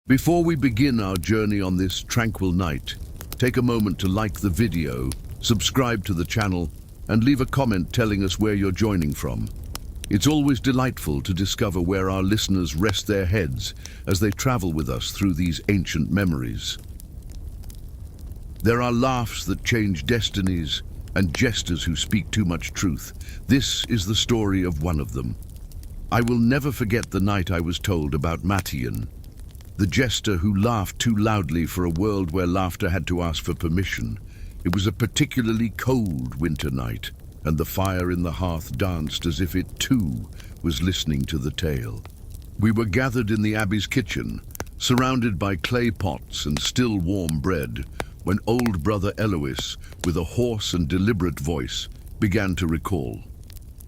Before we begin our journey on this tranquil night, take a moment to like the video, subscribe to the channel, and leave a comment telling us where you're joining from. It's always delightful to discover where our listeners rest their heads as they travel with us through these ancient memories. There are laughs that change destinies and jesters who speak too much truth. This is the story of one of them. I will never forget the night I was told about Mathien, the jester who laughed too loudly for a world where laughter had to ask for permission. It was a particularly cold winter night, and the fire in the hearth danced as if it too was listening to the tale. We were gathered in the abbey's kitchen, surrounded by clay pots and still warm bread, when old brother Elois, with a hoarse and deliberate voice, began to recall.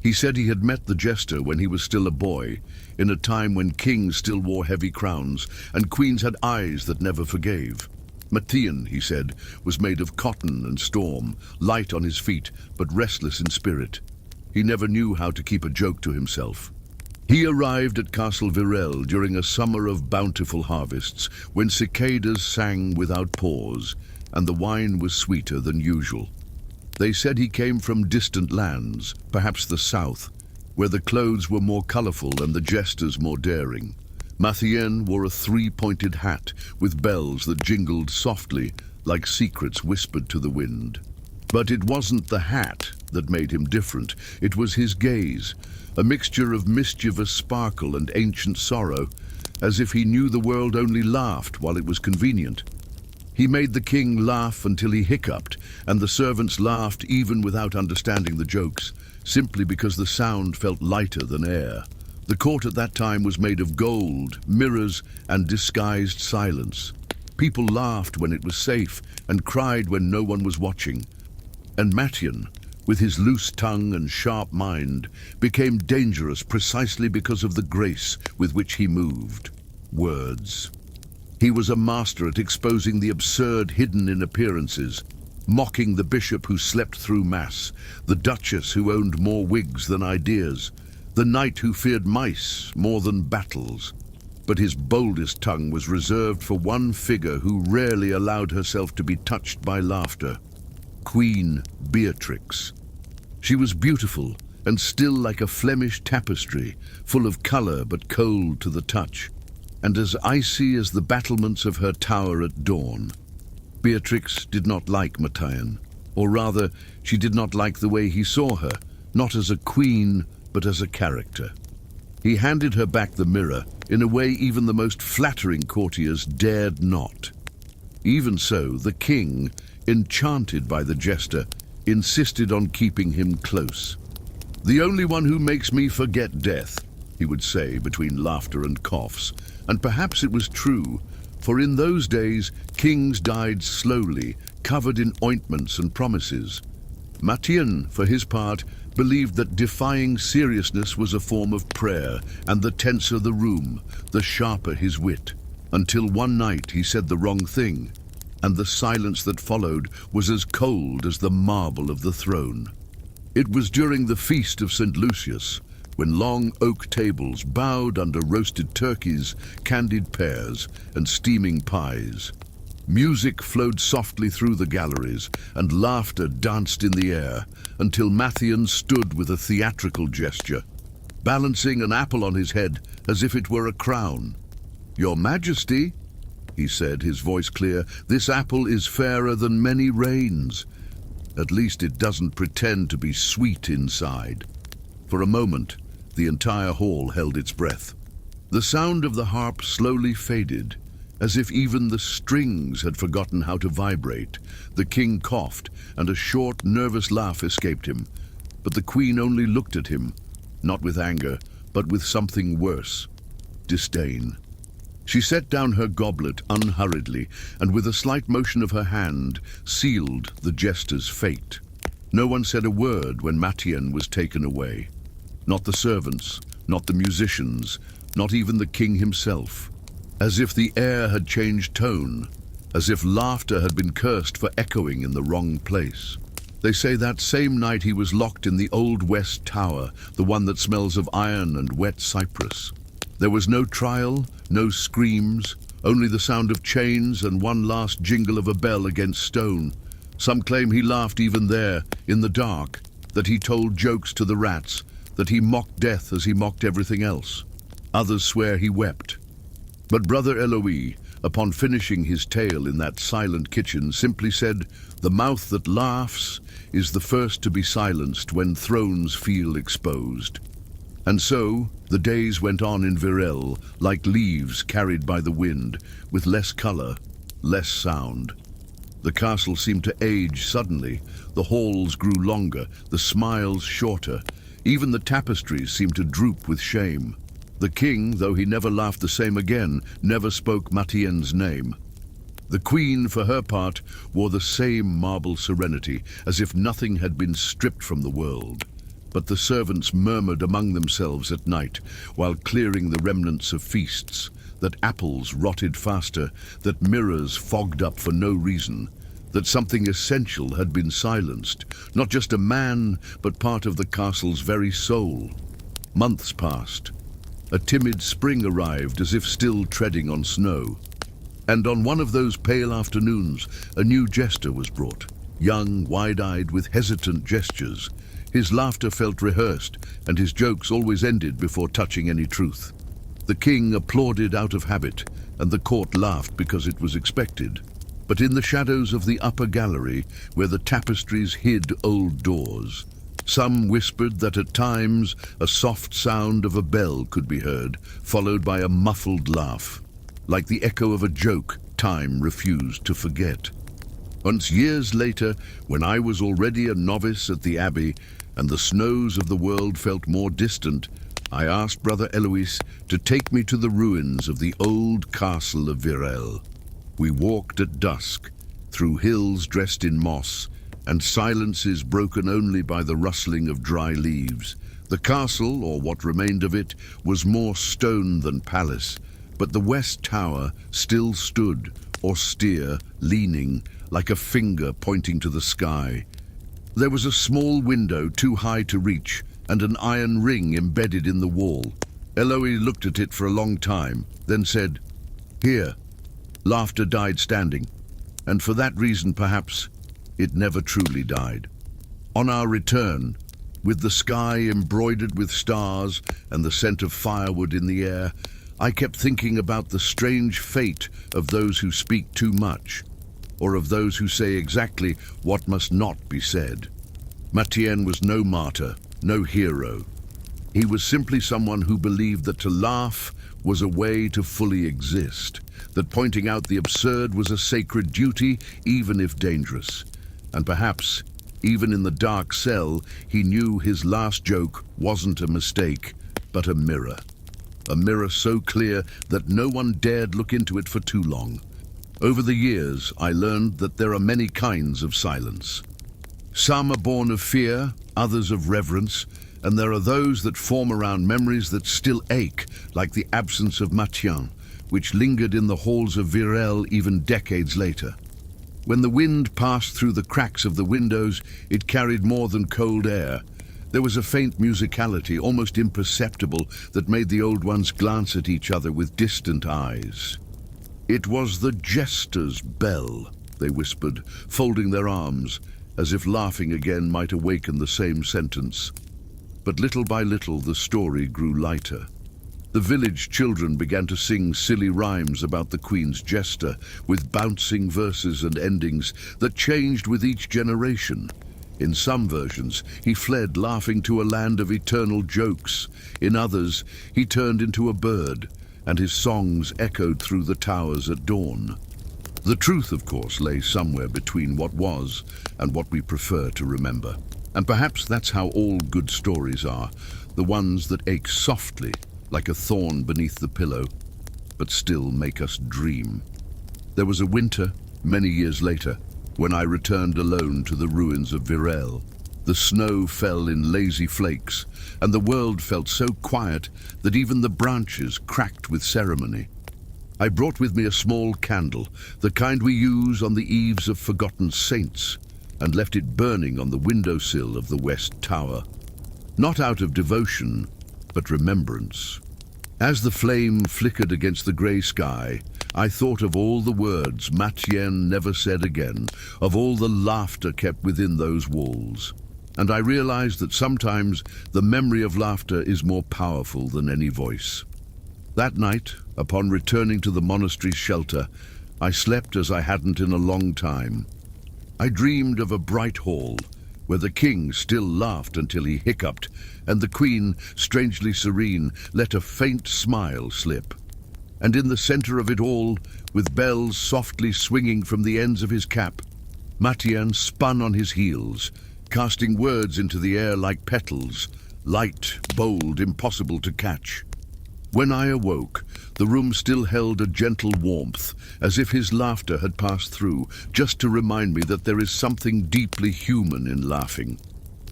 He said he had met the jester when he was still a boy, in a time when kings still wore heavy crowns and queens had eyes that never forgave. Mathien, he said, was made of cotton and storm, light on his feet but restless in spirit. He never knew how to keep a joke to himself. He arrived at Castle Sorel during a summer of bountiful harvests, when cicadas sang without pause and the wine was sweeter than usual. They said he came from distant lands, perhaps the south, where the clothes were more colorful and the jesters more daring. Mathien wore a three-pointed hat with bells that jingled softly like secrets whispered to the wind. But it wasn't the hat that made him different. It was his gaze, a mixture of mischievous sparkle and ancient sorrow, as if he knew the world only laughed while it was convenient. He made the king laugh until he hiccuped, and the servants laughed even without understanding the jokes, simply because the sound felt lighter than air. The court at that time was made of gold, mirrors, and disguised silence. People laughed when it was safe and cried when no one was watching. And Mathien, with his loose tongue and sharp mind, became dangerous precisely because of the grace with which he moved. Words. He was a master at exposing the absurd hidden in appearances, mocking the bishop who slept through mass, the duchess who owned more wigs than ideas, the knight who feared mice more than battles. But his boldest tongue was reserved for one figure who rarely allowed herself to be touched by laughter: Queen Beatrix. She was beautiful and still like a Flemish tapestry, full of color but cold to the touch, and as icy as the battlements of her tower at dawn. Beatrix did not like Mathien, or rather, she did not like the way he saw her, not as a queen, but as a character. He handed her back the mirror in a way even the most flattering courtiers dared not. Even so, the king, enchanted by the jester, insisted on keeping him close. "The only one who makes me forget death," he would say between laughter and coughs. And perhaps it was true, for in those days kings died slowly, covered in ointments and promises. Mathien, for his part, believed that defying seriousness was a form of prayer, and the tenser the room, the sharper his wit. Until one night he said the wrong thing, and the silence that followed was as cold as the marble of the throne. It was during the feast of St. Lucius, when long oak tables bowed under roasted turkeys, candied pears, and steaming pies. Music flowed softly through the galleries, and laughter danced in the air, until Mathien stood with a theatrical gesture, balancing an apple on his head as if it were a crown. "Your Majesty," he said, his voice clear, "this apple is fairer than many rains. At least it doesn't pretend to be sweet inside." For a moment, the entire hall held its breath. The sound of the harp slowly faded, as if even the strings had forgotten how to vibrate. The king coughed, and a short, nervous laugh escaped him. But the queen only looked at him, not with anger, but with something worse: disdain. She set down her goblet unhurriedly, and with a slight motion of her hand, sealed the jester's fate. No one said a word when Mathien was taken away. Not the servants, not the musicians, not even the king himself. As if the air had changed tone, as if laughter had been cursed for echoing in the wrong place. They say that same night he was locked in the old West Tower, the one that smells of iron and wet cypress. There was no trial, no screams, only the sound of chains and one last jingle of a bell against stone. Some claim he laughed even there, in the dark, that he told jokes to the rats, that he mocked death as he mocked everything else. Others swear he wept. But Brother Eloise, upon finishing his tale in that silent kitchen, simply said, "The mouth that laughs is the first to be silenced when thrones feel exposed." And so the days went on in Virel, like leaves carried by the wind, with less color, less sound. The castle seemed to age suddenly. The halls grew longer, the smiles shorter. Even the tapestries seemed to droop with shame. The king, though he never laughed the same again, never spoke Mathien's name. The queen, for her part, wore the same marble serenity, as if nothing had been stripped from the world. But the servants murmured among themselves at night, while clearing the remnants of feasts, that apples rotted faster, that mirrors fogged up for no reason, that something essential had been silenced, not just a man, but part of the castle's very soul. Months passed. A timid spring arrived, as if still treading on snow. And on one of those pale afternoons, a new jester was brought, young, wide-eyed, with hesitant gestures. His laughter felt rehearsed, and his jokes always ended before touching any truth. The king applauded out of habit, and the court laughed because it was expected. But in the shadows of the upper gallery, where the tapestries hid old doors, some whispered that at times a soft sound of a bell could be heard, followed by a muffled laugh, like the echo of a joke time refused to forget. Once, years later, when I was already a novice at the abbey, and the snows of the world felt more distant, I asked Brother Eloise to take me to the ruins of the old castle of Virel. We walked at dusk, through hills dressed in moss, and silences broken only by the rustling of dry leaves. The castle, or what remained of it, was more stone than palace, but the west tower still stood, austere, leaning, like a finger pointing to the sky. There was a small window too high to reach, and an iron ring embedded in the wall. Eloise looked at it for a long time, then said, "Here." Laughter died standing, and for that reason, perhaps, it never truly died. On our return, with the sky embroidered with stars and the scent of firewood in the air, I kept thinking about the strange fate of those who speak too much, or of those who say exactly what must not be said. Mathien was no martyr, no hero. He was simply someone who believed that to laugh was a way to fully exist, that pointing out the absurd was a sacred duty, even if dangerous. And perhaps, even in the dark cell, he knew his last joke wasn't a mistake, but a mirror. A mirror so clear that no one dared look into it for too long. Over the years, I learned that there are many kinds of silence. Some are born of fear, others of reverence, and there are those that form around memories that still ache, like the absence of Mathien, which lingered in the halls of Virel even decades later. When the wind passed through the cracks of the windows, it carried more than cold air. There was a faint musicality, almost imperceptible, that made the old ones glance at each other with distant eyes. "It was the jester's bell," they whispered, folding their arms, as if laughing again might awaken the same sentence. But little by little the story grew lighter. The village children began to sing silly rhymes about the Queen's jester, with bouncing verses and endings that changed with each generation. In some versions, he fled laughing to a land of eternal jokes. In others, he turned into a bird, and his songs echoed through the towers at dawn. The truth, of course, lay somewhere between what was and what we prefer to remember. And perhaps that's how all good stories are, the ones that ache softly, like a thorn beneath the pillow, but still make us dream. There was a winter, many years later, when I returned alone to the ruins of Virel. The snow fell in lazy flakes, and the world felt so quiet that even the branches cracked with ceremony. I brought with me a small candle, the kind we use on the eves of forgotten saints, and left it burning on the windowsill of the West Tower. Not out of devotion, but remembrance. As the flame flickered against the grey sky, I thought of all the words Mathien never said again, of all the laughter kept within those walls. And I realized that sometimes the memory of laughter is more powerful than any voice. That night, upon returning to the monastery's shelter, I slept as I hadn't in a long time. I dreamed of a bright hall, where the king still laughed until he hiccuped, and the queen, strangely serene, let a faint smile slip. And in the center of it all, with bells softly swinging from the ends of his cap, Mathien spun on his heels, casting words into the air like petals, light, bold, impossible to catch. When I awoke, the room still held a gentle warmth, as if his laughter had passed through, just to remind me that there is something deeply human in laughing,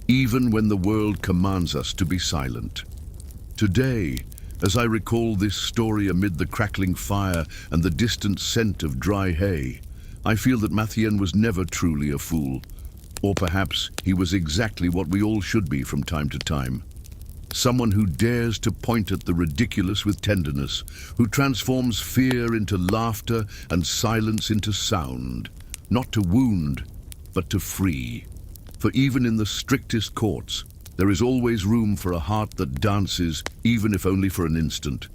even when the world commands us to be silent. Today, as I recall this story amid the crackling fire and the distant scent of dry hay, I feel that Mathien was never truly a fool. Or perhaps he was exactly what we all should be from time to time. Someone who dares to point at the ridiculous with tenderness, who transforms fear into laughter and silence into sound, not to wound, but to free. For even in the strictest courts, there is always room for a heart that dances, even if only for an instant.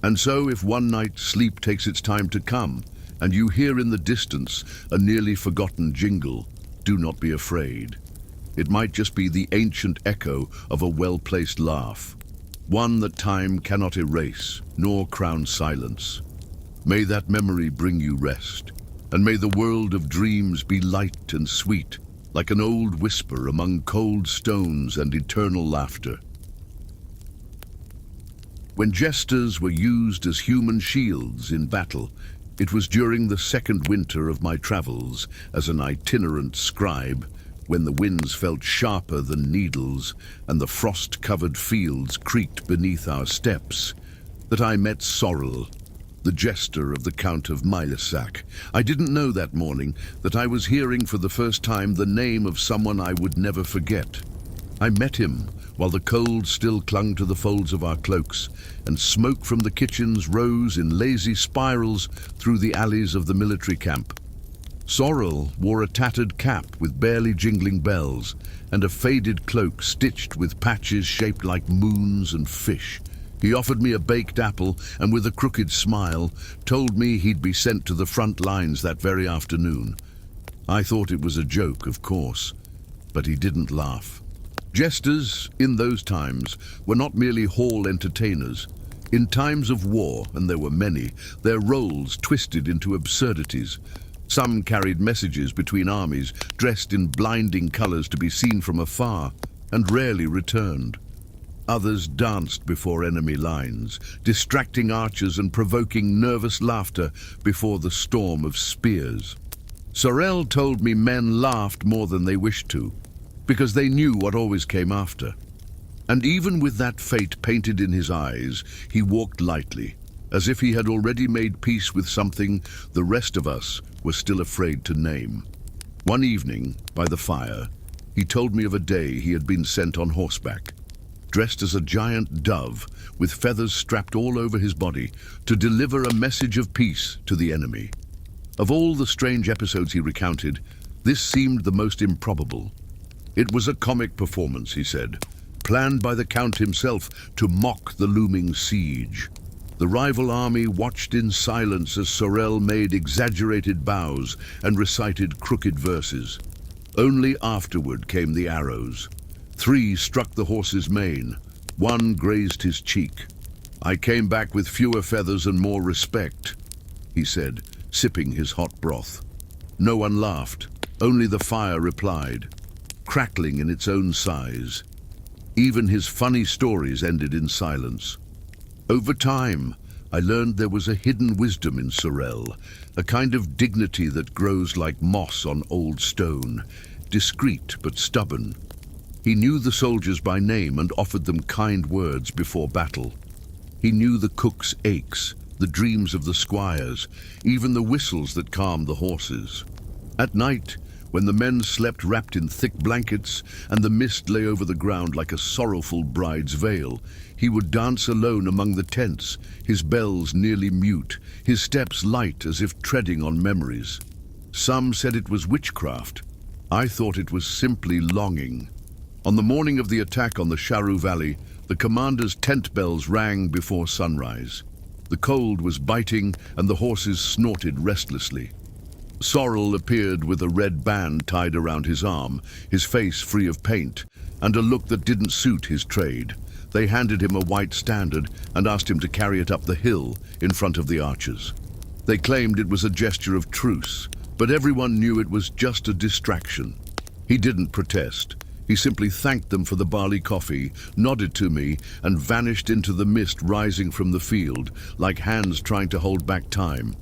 And so if one night sleep takes its time to come, and you hear in the distance a nearly forgotten jingle, do not be afraid. It might just be the ancient echo of a well-placed laugh, one that time cannot erase, nor crown silence. May that memory bring you rest, and may the world of dreams be light and sweet, like an old whisper among cold stones and eternal laughter. When jesters were used as human shields in battle, it was during the second winter of my travels as an itinerant scribe, when the winds felt sharper than needles and the frost-covered fields creaked beneath our steps, that I met Sorel, the jester of the Count of Milesac. I didn't know that morning that I was hearing for the first time the name of someone I would never forget. I met him while the cold still clung to the folds of our cloaks, and smoke from the kitchens rose in lazy spirals through the alleys of the military camp. Sorel wore a tattered cap with barely jingling bells, and a faded cloak stitched with patches shaped like moons and fish. He offered me a baked apple, and with a crooked smile, told me he'd be sent to the front lines that very afternoon. I thought it was a joke, of course, but he didn't laugh. Jesters, in those times, were not merely hall entertainers. In times of war, and there were many, their roles twisted into absurdities. Some carried messages between armies, dressed in blinding colors to be seen from afar, and rarely returned. Others danced before enemy lines, distracting archers and provoking nervous laughter before the storm of spears. Sorel told me men laughed more than they wished to, because they knew what always came after. And even with that fate painted in his eyes, he walked lightly, as if he had already made peace with something the rest of us were still afraid to name. One evening, by the fire, he told me of a day he had been sent on horseback, dressed as a giant dove with feathers strapped all over his body, to deliver a message of peace to the enemy. Of all the strange episodes he recounted, this seemed the most improbable. It was a comic performance, he said, planned by the Count himself to mock the looming siege. The rival army watched in silence as Sorel made exaggerated bows and recited crooked verses. Only afterward came the arrows. 3 struck the horse's mane, 1 grazed his cheek. I came back with fewer feathers and more respect, he said, sipping his hot broth. No one laughed, only the fire replied, crackling in its own size. Even his funny stories ended in silence. Over time, I learned there was a hidden wisdom in Sorel, a kind of dignity that grows like moss on old stone, discreet but stubborn. He knew the soldiers by name and offered them kind words before battle. He knew the cook's aches, the dreams of the squires, even the whistles that calmed the horses. At night, when the men slept wrapped in thick blankets and the mist lay over the ground like a sorrowful bride's veil, he would dance alone among the tents, his bells nearly mute, his steps light as if treading on memories. Some said it was witchcraft. I thought it was simply longing. On the morning of the attack on the Charou Valley, the commander's tent bells rang before sunrise. The cold was biting and the horses snorted restlessly. Sorel appeared with a red band tied around his arm, his face free of paint, and a look that didn't suit his trade. They handed him a white standard and asked him to carry it up the hill in front of the archers. They claimed it was a gesture of truce, but everyone knew it was just a distraction. He didn't protest. He simply thanked them for the barley coffee, nodded to me, and vanished into the mist rising from the field, like hands trying to hold back time.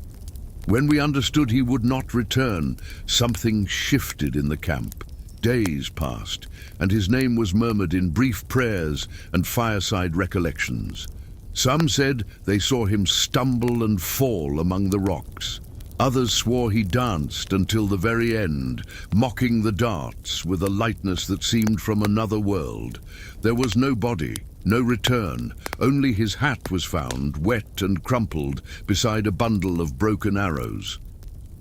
When we understood he would not return, something shifted in the camp. Days passed, and his name was murmured in brief prayers and fireside recollections. Some said they saw him stumble and fall among the rocks. Others swore he danced until the very end, mocking the darts with a lightness that seemed from another world. There was no body, no return. Only his hat was found, wet and crumpled, beside a bundle of broken arrows.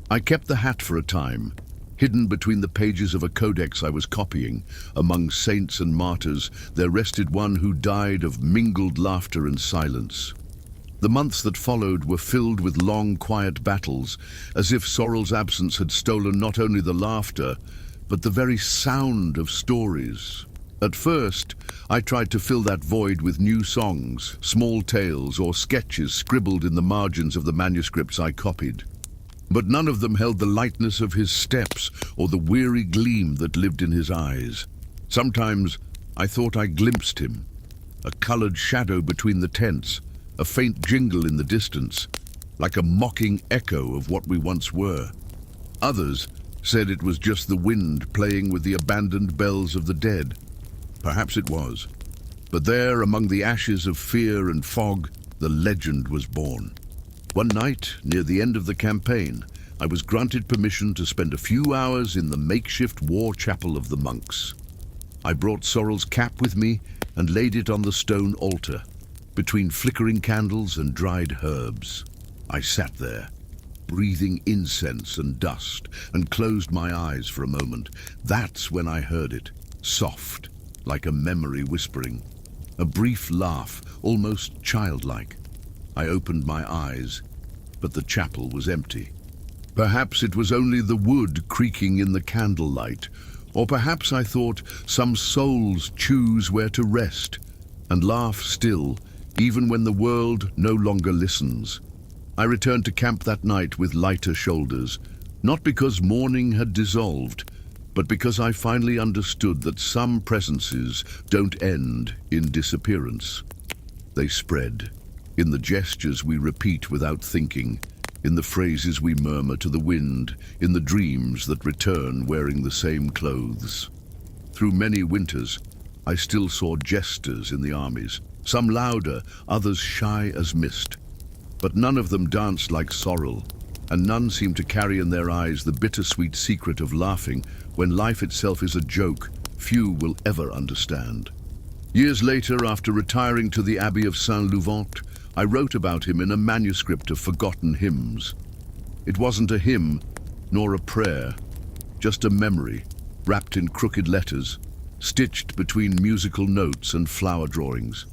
I kept the hat for a time, hidden between the pages of a codex I was copying. Among saints and martyrs, there rested one who died of mingled laughter and silence. The months that followed were filled with long, quiet battles, as if Sorel's absence had stolen not only the laughter, but the very sound of stories. At first, I tried to fill that void with new songs, small tales, or sketches scribbled in the margins of the manuscripts I copied. But none of them held the lightness of his steps or the weary gleam that lived in his eyes. Sometimes I thought I glimpsed him, a colored shadow between the tents, a faint jingle in the distance, like a mocking echo of what we once were. Others said it was just the wind playing with the abandoned bells of the dead. Perhaps it was. But there, among the ashes of fear and fog, the legend was born. One night, near the end of the campaign, I was granted permission to spend a few hours in the makeshift war chapel of the monks. I brought Sorel's cap with me and laid it on the stone altar, between flickering candles and dried herbs. I sat there, breathing incense and dust, and closed my eyes for a moment. That's when I heard it, soft, like a memory whispering. A brief laugh, almost childlike. I opened my eyes, but the chapel was empty. Perhaps it was only the wood creaking in the candlelight, or perhaps I thought some souls choose where to rest and laugh still, even when the world no longer listens. I returned to camp that night with lighter shoulders, not because mourning had dissolved, but because I finally understood that some presences don't end in disappearance. They spread, in the gestures we repeat without thinking, in the phrases we murmur to the wind, in the dreams that return wearing the same clothes. Through many winters, I still saw jesters in the armies, some louder, others shy as mist. But none of them danced like Sorel, and none seemed to carry in their eyes the bittersweet secret of laughing when life itself is a joke few will ever understand. Years later, after retiring to the Abbey of Saint-Louvant, I wrote about him in a manuscript of forgotten hymns. It wasn't a hymn, nor a prayer, just a memory, wrapped in crooked letters, stitched between musical notes and flower drawings.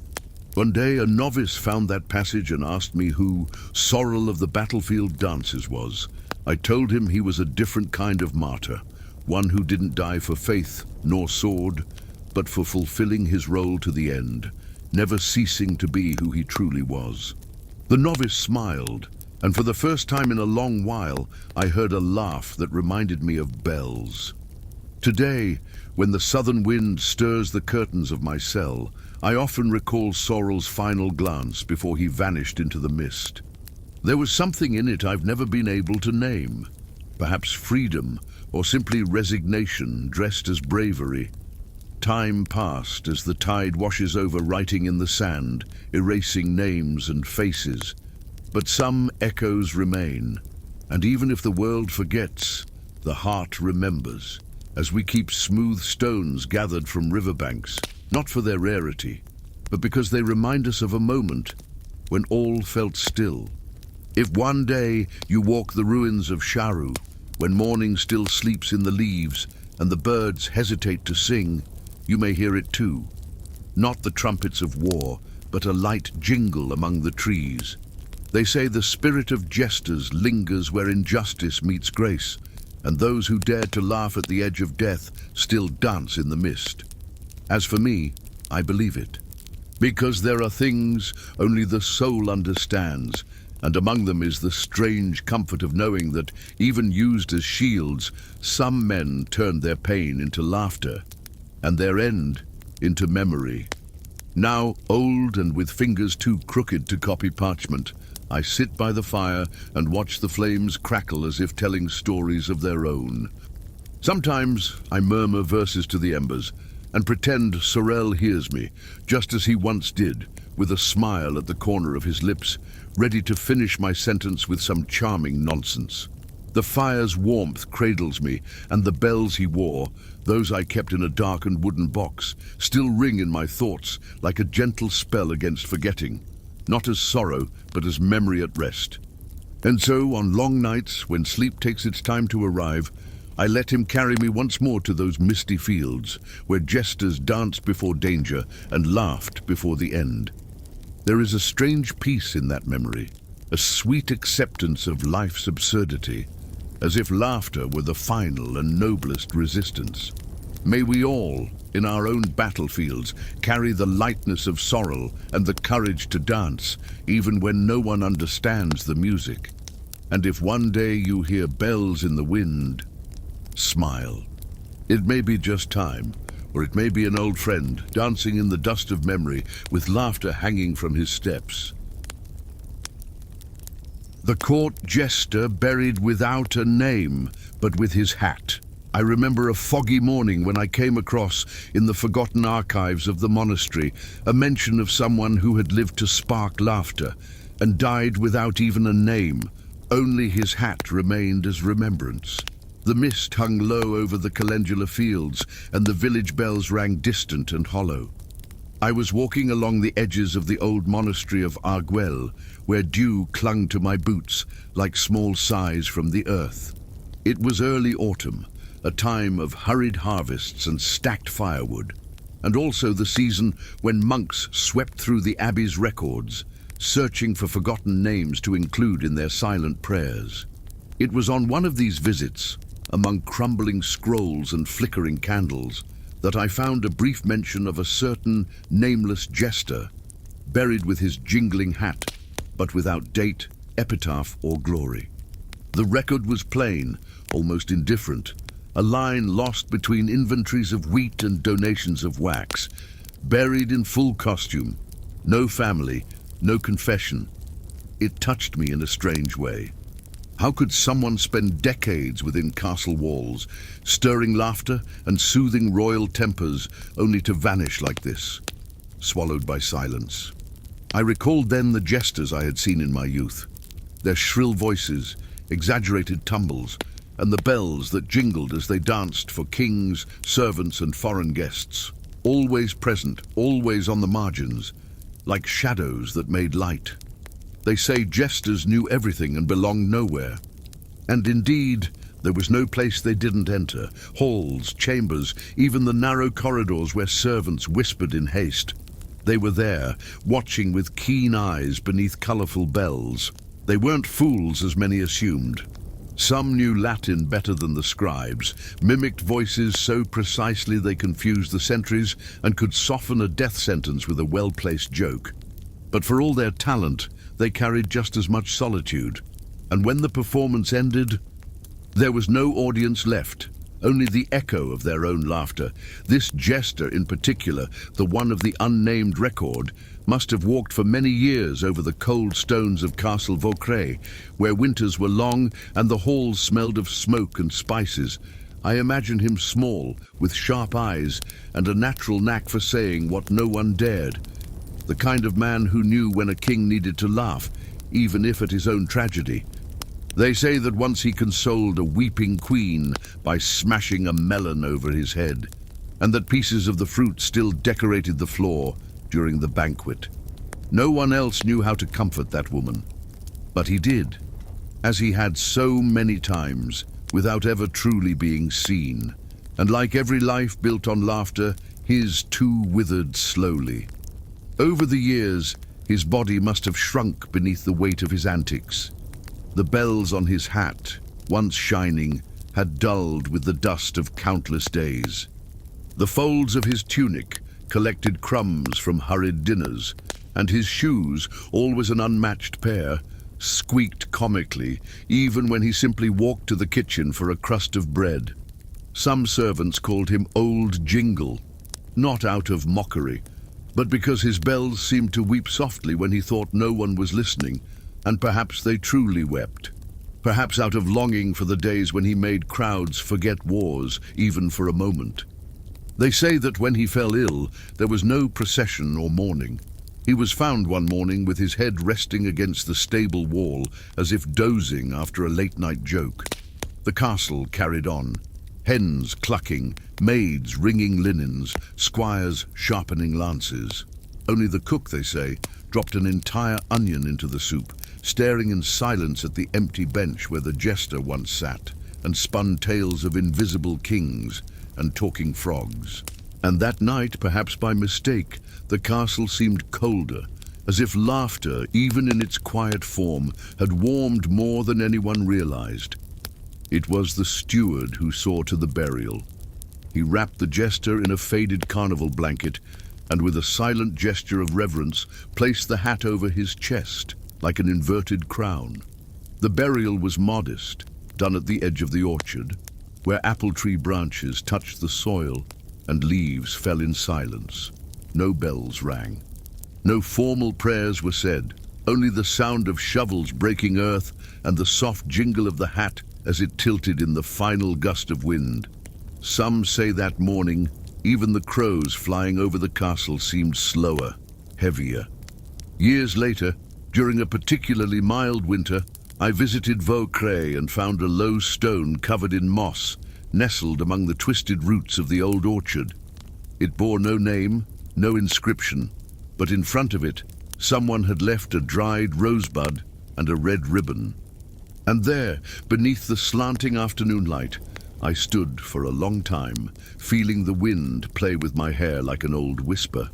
One day, a novice found that passage and asked me who Sorel of the battlefield dances was. I told him he was a different kind of martyr, one who didn't die for faith nor sword, but for fulfilling his role to the end, never ceasing to be who he truly was. The novice smiled, and for the first time in a long while, I heard a laugh that reminded me of bells. Today, when the southern wind stirs the curtains of my cell, I often recall Sorel's final glance before he vanished into the mist. There was something in it I've never been able to name. Perhaps freedom, or simply resignation dressed as bravery. Time passed as the tide washes over writing in the sand, erasing names and faces. But some echoes remain, and even if the world forgets, The heart remembers, as we keep smooth stones gathered from riverbanks, not for their rarity, but because they remind us of a moment when all felt still. If one day you walk the ruins of Sharu, when morning still sleeps in the leaves and the birds hesitate to sing, you may hear it too. Not the trumpets of war, but a light jingle among the trees. They say the spirit of jesters lingers where injustice meets grace, and those who dared to laugh at the edge of death still dance in the mist. As for me, I believe it. Because there are things only the soul understands, and among them is the strange comfort of knowing that, even used as shields, some men turned their pain into laughter, and their end into memory. Now, old and with fingers too crooked to copy parchment, I sit by the fire and watch the flames crackle as if telling stories of their own. Sometimes I murmur verses to the embers and pretend Sorel hears me, just as he once did, with a smile at the corner of his lips, ready to finish my sentence with some charming nonsense. The fire's warmth cradles me, and the bells he wore, those I kept in a darkened wooden box, still ring in my thoughts like a gentle spell against forgetting, not as sorrow, but as memory at rest. And so, on long nights, when sleep takes its time to arrive, I let him carry me once more to those misty fields, where jesters danced before danger and laughed before the end. There is a strange peace in that memory, a sweet acceptance of life's absurdity, as if laughter were the final and noblest resistance. May we all, in our own battlefields, carry the lightness of Sorel and the courage to dance, even when no one understands the music. And if one day you hear bells in the wind, smile. It may be just time, or it may be an old friend dancing in the dust of memory with laughter hanging from his steps. The court jester buried without a name, but with his hat. I remember a foggy morning when I came across, in the forgotten archives of the monastery, a mention of someone who had lived to spark laughter and died without even a name. Only his hat remained as remembrance. The mist hung low over the calendula fields, and the village bells rang distant and hollow. I was walking along the edges of the old monastery of Arguel, where dew clung to my boots like small sighs from the earth. It was early autumn, a time of hurried harvests and stacked firewood, and also the season when monks swept through the abbey's records, searching for forgotten names to include in their silent prayers. It was on one of these visits, among crumbling scrolls and flickering candles, that I found a brief mention of a certain nameless jester, buried with his jingling hat, but without date, epitaph, or glory. The record was plain, almost indifferent, a line lost between inventories of wheat and donations of wax, buried in full costume, no family, no confession. It touched me in a strange way. How could someone spend decades within castle walls, stirring laughter and soothing royal tempers, only to vanish like this, swallowed by silence? I recalled then the jesters I had seen in my youth, their shrill voices, exaggerated tumbles, and the bells that jingled as they danced for kings, servants, and foreign guests, always present, always on the margins, like shadows that made light. They say jesters knew everything and belonged nowhere. And indeed, there was no place they didn't enter, halls, chambers, even the narrow corridors where servants whispered in haste. They were there, watching with keen eyes beneath colourful bells. They weren't fools, as many assumed. Some knew Latin better than the scribes, mimicked voices so precisely they confused the sentries, and could soften a death sentence with a well-placed joke. But for all their talent, they carried just as much solitude. And when the performance ended, there was no audience left, only the echo of their own laughter. This jester in particular, the one of the unnamed record, must have walked for many years over the cold stones of Castle Vaucré, where winters were long and the halls smelled of smoke and spices. I imagine him small, with sharp eyes, and a natural knack for saying what no one dared. The kind of man who knew when a king needed to laugh, even if at his own tragedy. They say that once he consoled a weeping queen by smashing a melon over his head, and that pieces of the fruit still decorated the floor during the banquet. No one else knew how to comfort that woman, but he did, as he had so many times, without ever truly being seen. And like every life built on laughter, his too withered slowly. Over the years, his body must have shrunk beneath the weight of his antics. The bells on his hat, once shining, had dulled with the dust of countless days. The folds of his tunic collected crumbs from hurried dinners, and his shoes, always an unmatched pair, squeaked comically, even when he simply walked to the kitchen for a crust of bread. Some servants called him Old Jingle, not out of mockery, but because his bells seemed to weep softly when he thought no one was listening, and perhaps they truly wept. Perhaps out of longing for the days when he made crowds forget wars, even for a moment. They say that when he fell ill, there was no procession or mourning. He was found one morning with his head resting against the stable wall, as if dozing after a late-night joke. The castle carried on. Hens clucking, maids wringing linens, squires sharpening lances. Only the cook, they say, dropped an entire onion into the soup, staring in silence at the empty bench where the jester once sat, and spun tales of invisible kings and talking frogs. And that night, perhaps by mistake, the castle seemed colder, as if laughter, even in its quiet form, had warmed more than anyone realized. It was the steward who saw to the burial. He wrapped the jester in a faded carnival blanket, and with a silent gesture of reverence, placed the hat over his chest, like an inverted crown. The burial was modest, done at the edge of the orchard, where apple tree branches touched the soil and leaves fell in silence. No bells rang. No formal prayers were said, only the sound of shovels breaking earth and the soft jingle of the hat as it tilted in the final gust of wind. Some say that morning, even the crows flying over the castle seemed slower, heavier. Years later, during a particularly mild winter, I visited Vaucré and found a low stone covered in moss, nestled among the twisted roots of the old orchard. It bore no name, no inscription, but in front of it, someone had left a dried rosebud and a red ribbon. And there, beneath the slanting afternoon light, I stood for a long time, feeling the wind play with my hair like an old whisper.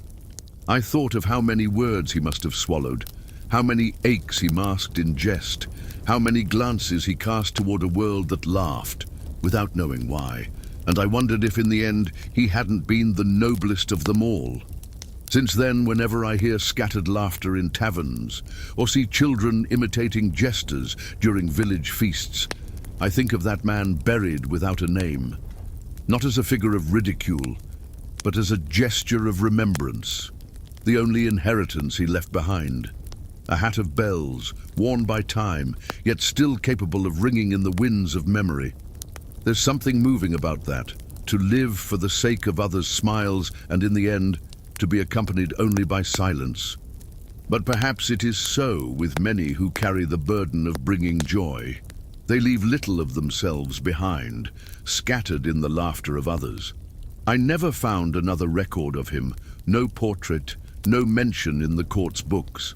I thought of how many words he must have swallowed, how many aches he masked in jest, how many glances he cast toward a world that laughed, without knowing why, and I wondered if in the end he hadn't been the noblest of them all. Since then, whenever I hear scattered laughter in taverns, or see children imitating jesters during village feasts, I think of that man buried without a name, not as a figure of ridicule, but as a gesture of remembrance, the only inheritance he left behind. A hat of bells, worn by time, yet still capable of ringing in the winds of memory. There's something moving about that, to live for the sake of others' smiles and in the end, to be accompanied only by silence. But perhaps it is so with many who carry the burden of bringing joy. They leave little of themselves behind, scattered in the laughter of others. I never found another record of him, no portrait, no mention in the court's books.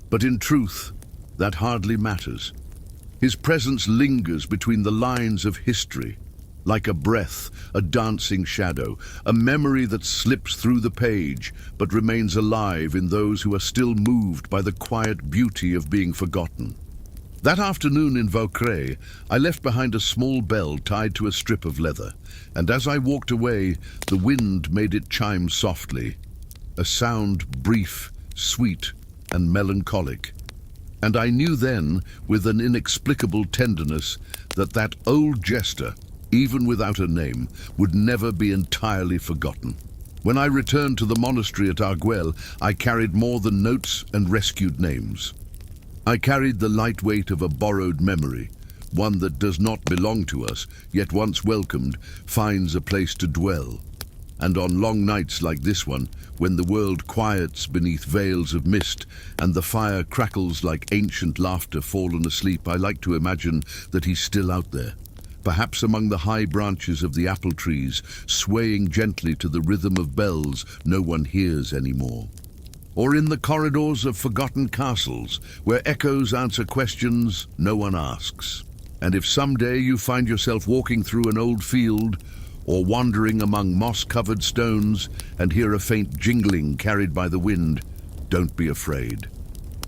But in truth, that hardly matters. His presence lingers between the lines of history, like a breath, a dancing shadow, a memory that slips through the page, but remains alive in those who are still moved by the quiet beauty of being forgotten. That afternoon in Vaucré, I left behind a small bell tied to a strip of leather, and as I walked away, the wind made it chime softly, a sound brief, sweet, and melancholic. And I knew then, with an inexplicable tenderness, that that old jester, even without a name, would never be entirely forgotten. When I returned to the monastery at Arguelles, I carried more than notes and rescued names. I carried the light weight of a borrowed memory, one that does not belong to us, yet once welcomed, finds a place to dwell. And on long nights like this one, when the world quiets beneath veils of mist and the fire crackles like ancient laughter fallen asleep, I like to imagine that he's still out there, perhaps among the high branches of the apple trees, swaying gently to the rhythm of bells no one hears anymore. Or in the corridors of forgotten castles, where echoes answer questions no one asks. And if someday you find yourself walking through an old field, or wandering among moss-covered stones and hear a faint jingling carried by the wind, don't be afraid.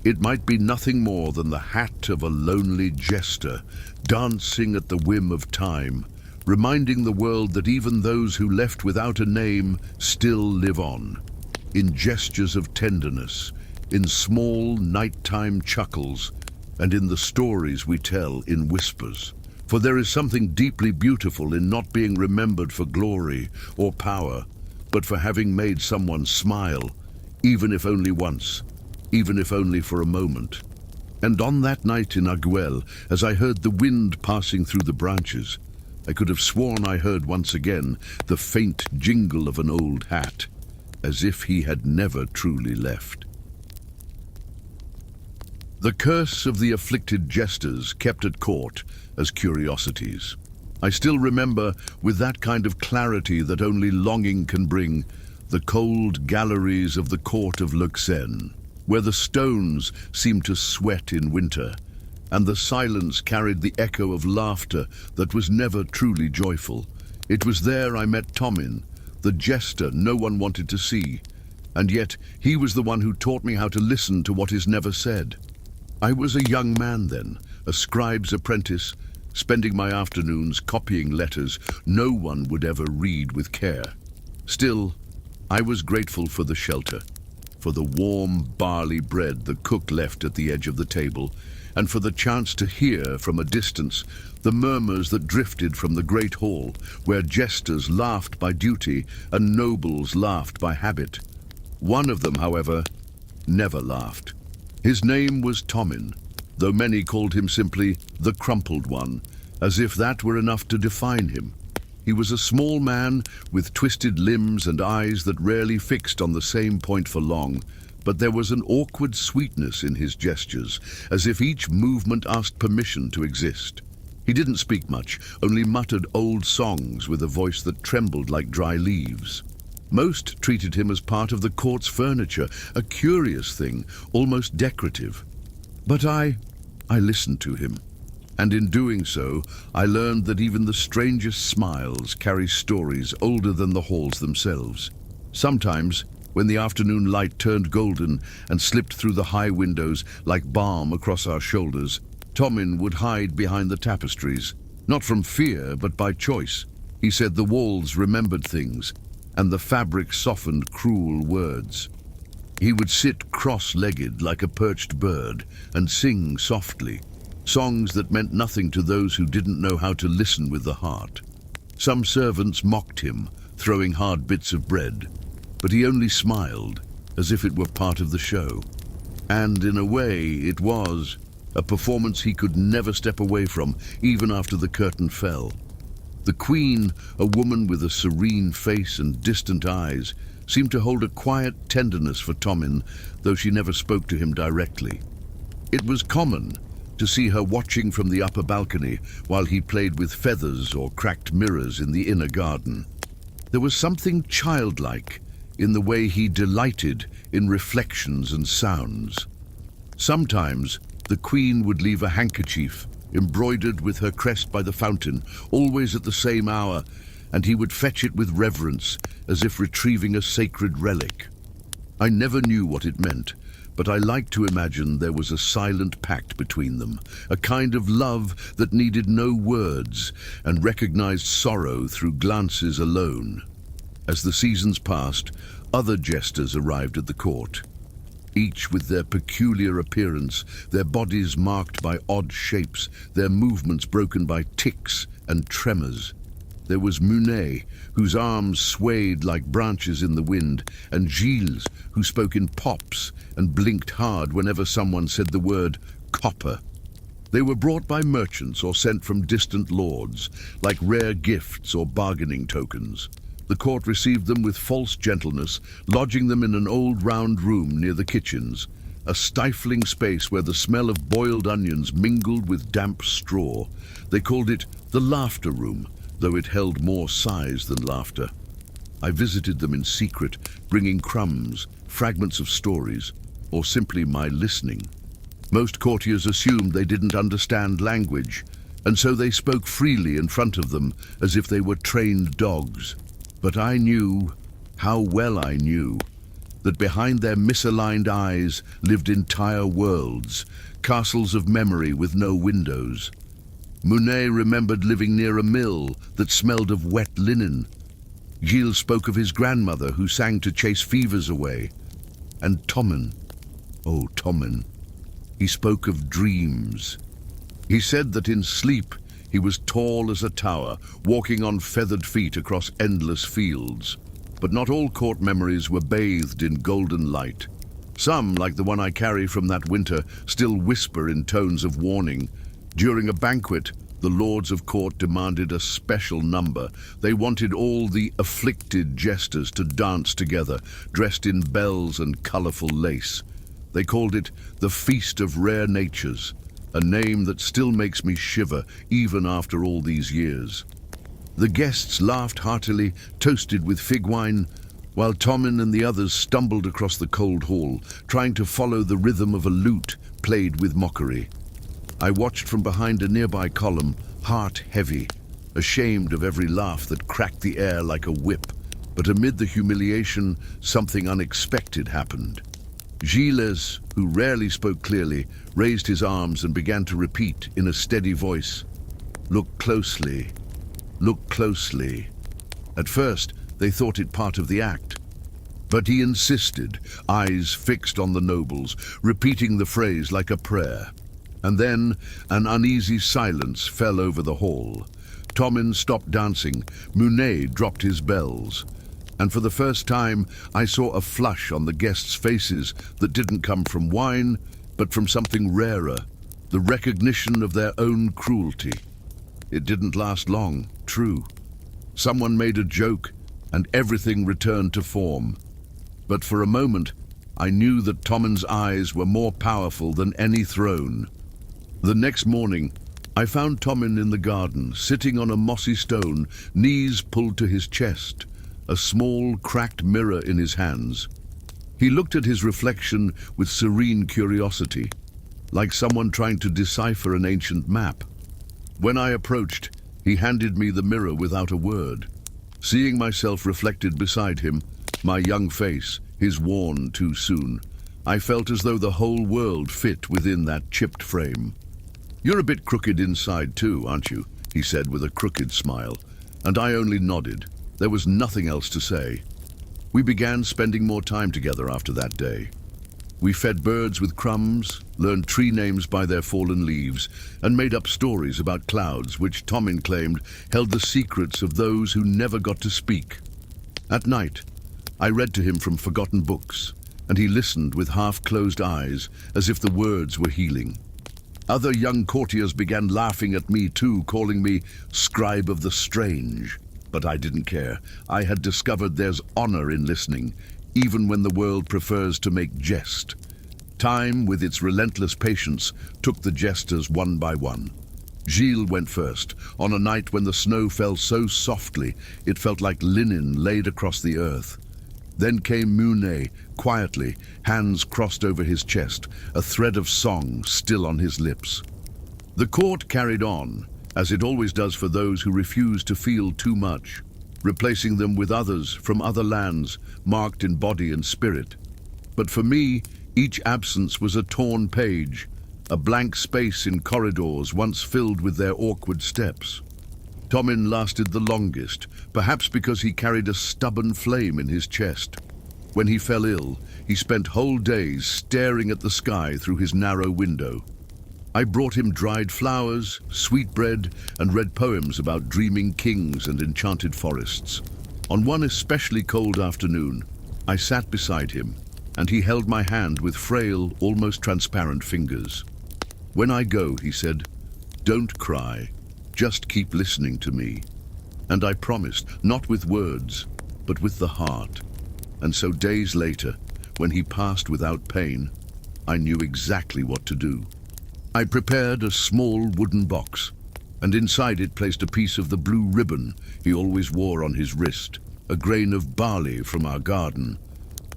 It might be nothing more than the hat of a lonely jester, dancing at the whim of time, reminding the world that even those who left without a name still live on, in gestures of tenderness, in small nighttime chuckles, and in the stories we tell in whispers. For there is something deeply beautiful in not being remembered for glory or power, but for having made someone smile, even if only once, even if only for a moment. And on that night in Arguel, as I heard the wind passing through the branches, I could have sworn I heard once again the faint jingle of an old hat, as if he had never truly left. The curse of the afflicted jesters kept at court as curiosities. I still remember, with that kind of clarity that only longing can bring, the cold galleries of the court of Luxen, where the stones seemed to sweat in winter, and the silence carried the echo of laughter that was never truly joyful. It was there I met Thommin, the jester no one wanted to see, and yet he was the one who taught me how to listen to what is never said. I was a young man then, a scribe's apprentice, spending my afternoons copying letters no one would ever read with care. Still, I was grateful for the shelter, for the warm barley bread the cook left at the edge of the table, and for the chance to hear from a distance the murmurs that drifted from the great hall, where jesters laughed by duty and nobles laughed by habit. One of them, however, never laughed. His name was Thommin, though many called him simply the Crumpled One, as if that were enough to define him. He was a small man with twisted limbs and eyes that rarely fixed on the same point for long, but there was an awkward sweetness in his gestures, as if each movement asked permission to exist. He didn't speak much, only muttered old songs with a voice that trembled like dry leaves. Most treated him as part of the court's furniture, a curious thing, almost decorative. But I listened to him, and in doing so, I learned that even the strangest smiles carry stories older than the halls themselves. Sometimes, when the afternoon light turned golden and slipped through the high windows like balm across our shoulders, Thommin would hide behind the tapestries, not from fear, but by choice. He said the walls remembered things, and the fabric softened cruel words. He would sit cross-legged like a perched bird and sing softly, songs that meant nothing to those who didn't know how to listen with the heart. Some servants mocked him, throwing hard bits of bread, but he only smiled, as if it were part of the show. And in a way, it was a performance he could never step away from, even after the curtain fell. The queen, a woman with a serene face and distant eyes, seemed to hold a quiet tenderness for Thommin, though she never spoke to him directly. It was common to see her watching from the upper balcony while he played with feathers or cracked mirrors in the inner garden. There was something childlike in the way he delighted in reflections and sounds. Sometimes the queen would leave a handkerchief embroidered with her crest by the fountain, always at the same hour, and he would fetch it with reverence, as if retrieving a sacred relic. I never knew what it meant, but I liked to imagine there was a silent pact between them, a kind of love that needed no words and recognized sorrow through glances alone. As the seasons passed, other jesters arrived at the court, each with their peculiar appearance, their bodies marked by odd shapes, their movements broken by tics and tremors. There was Munet, whose arms swayed like branches in the wind, and Gilles, who spoke in pops and blinked hard whenever someone said the word copper. They were brought by merchants or sent from distant lords, like rare gifts or bargaining tokens. the court received them with false gentleness, lodging them in an old round room near the kitchens, a stifling space where the smell of boiled onions mingled with damp straw. They called it the laughter room, though it held more sighs than laughter. I visited them in secret, bringing crumbs, fragments of stories, or simply my listening. Most courtiers assumed they didn't understand language, and so they spoke freely in front of them as if they were trained dogs. But I knew, how well I knew, that behind their misaligned eyes lived entire worlds, castles of memory with no windows. Mathien remembered living near a mill that smelled of wet linen. Gilles spoke of his grandmother who sang to chase fevers away. And Thommin, oh Thommin, he spoke of dreams. He said that in sleep he was tall as a tower, walking on feathered feet across endless fields. But not all court memories were bathed in golden light. Some, like the one I carry from that winter, still whisper in tones of warning. During a banquet, the lords of court demanded a special number. They wanted all the afflicted jesters to dance together, dressed in bells and colorful lace. They called it the Feast of Rare Natures, a name that still makes me shiver even after all these years. The guests laughed heartily, toasted with fig wine, while Thommin and the others stumbled across the cold hall, trying to follow the rhythm of a lute played with mockery. I watched from behind a nearby column, heart heavy, ashamed of every laugh that cracked the air like a whip. But amid the humiliation, something unexpected happened. Gilles, who rarely spoke clearly, raised his arms and began to repeat in a steady voice, "Look closely, look closely." At first, they thought it part of the act. But he insisted, eyes fixed on the nobles, repeating the phrase like a prayer. And then an uneasy silence fell over the hall. Thommin stopped dancing, Mathien dropped his bells. And for the first time, I saw a flush on the guests' faces that didn't come from wine, but from something rarer, the recognition of their own cruelty. It didn't last long, true. Someone made a joke, and everything returned to form. But for a moment, I knew that Thommin's eyes were more powerful than any throne. The next morning, I found Thommin in the garden, sitting on a mossy stone, knees pulled to his chest, a small, cracked mirror in his hands. He looked at his reflection with serene curiosity, like someone trying to decipher an ancient map. When I approached, he handed me the mirror without a word. Seeing myself reflected beside him, my young face, his worn too soon, I felt as though the whole world fit within that chipped frame. "You're a bit crooked inside too, aren't you?" he said with a crooked smile, and I only nodded. There was nothing else to say. We began spending more time together after that day. We fed birds with crumbs, learned tree names by their fallen leaves, and made up stories about clouds which Thommin claimed held the secrets of those who never got to speak. At night, I read to him from forgotten books, and he listened with half-closed eyes as if the words were healing. Other young courtiers began laughing at me too, calling me scribe of the strange. But I didn't care. I had discovered there's honor in listening, even when the world prefers to make jest. Time, with its relentless patience, took the jesters one by one. Gilles went first, on a night when the snow fell so softly it felt like linen laid across the earth. Then came Mathien, quietly, hands crossed over his chest, a thread of song still on his lips. The court carried on, as it always does for those who refuse to feel too much, replacing them with others from other lands, marked in body and spirit. But for me, each absence was a torn page, a blank space in corridors once filled with their awkward steps. Thommin lasted the longest, perhaps because he carried a stubborn flame in his chest. When he fell ill, he spent whole days staring at the sky through his narrow window. I brought him dried flowers, sweetbread, and read poems about dreaming kings and enchanted forests. On one especially cold afternoon, I sat beside him, and he held my hand with frail, almost transparent fingers. "When I go," he said, "don't cry. Just keep listening to me." And I promised, not with words, but with the heart. And so days later, when he passed without pain, I knew exactly what to do. I prepared a small wooden box, and inside it placed a piece of the blue ribbon he always wore on his wrist, a grain of barley from our garden,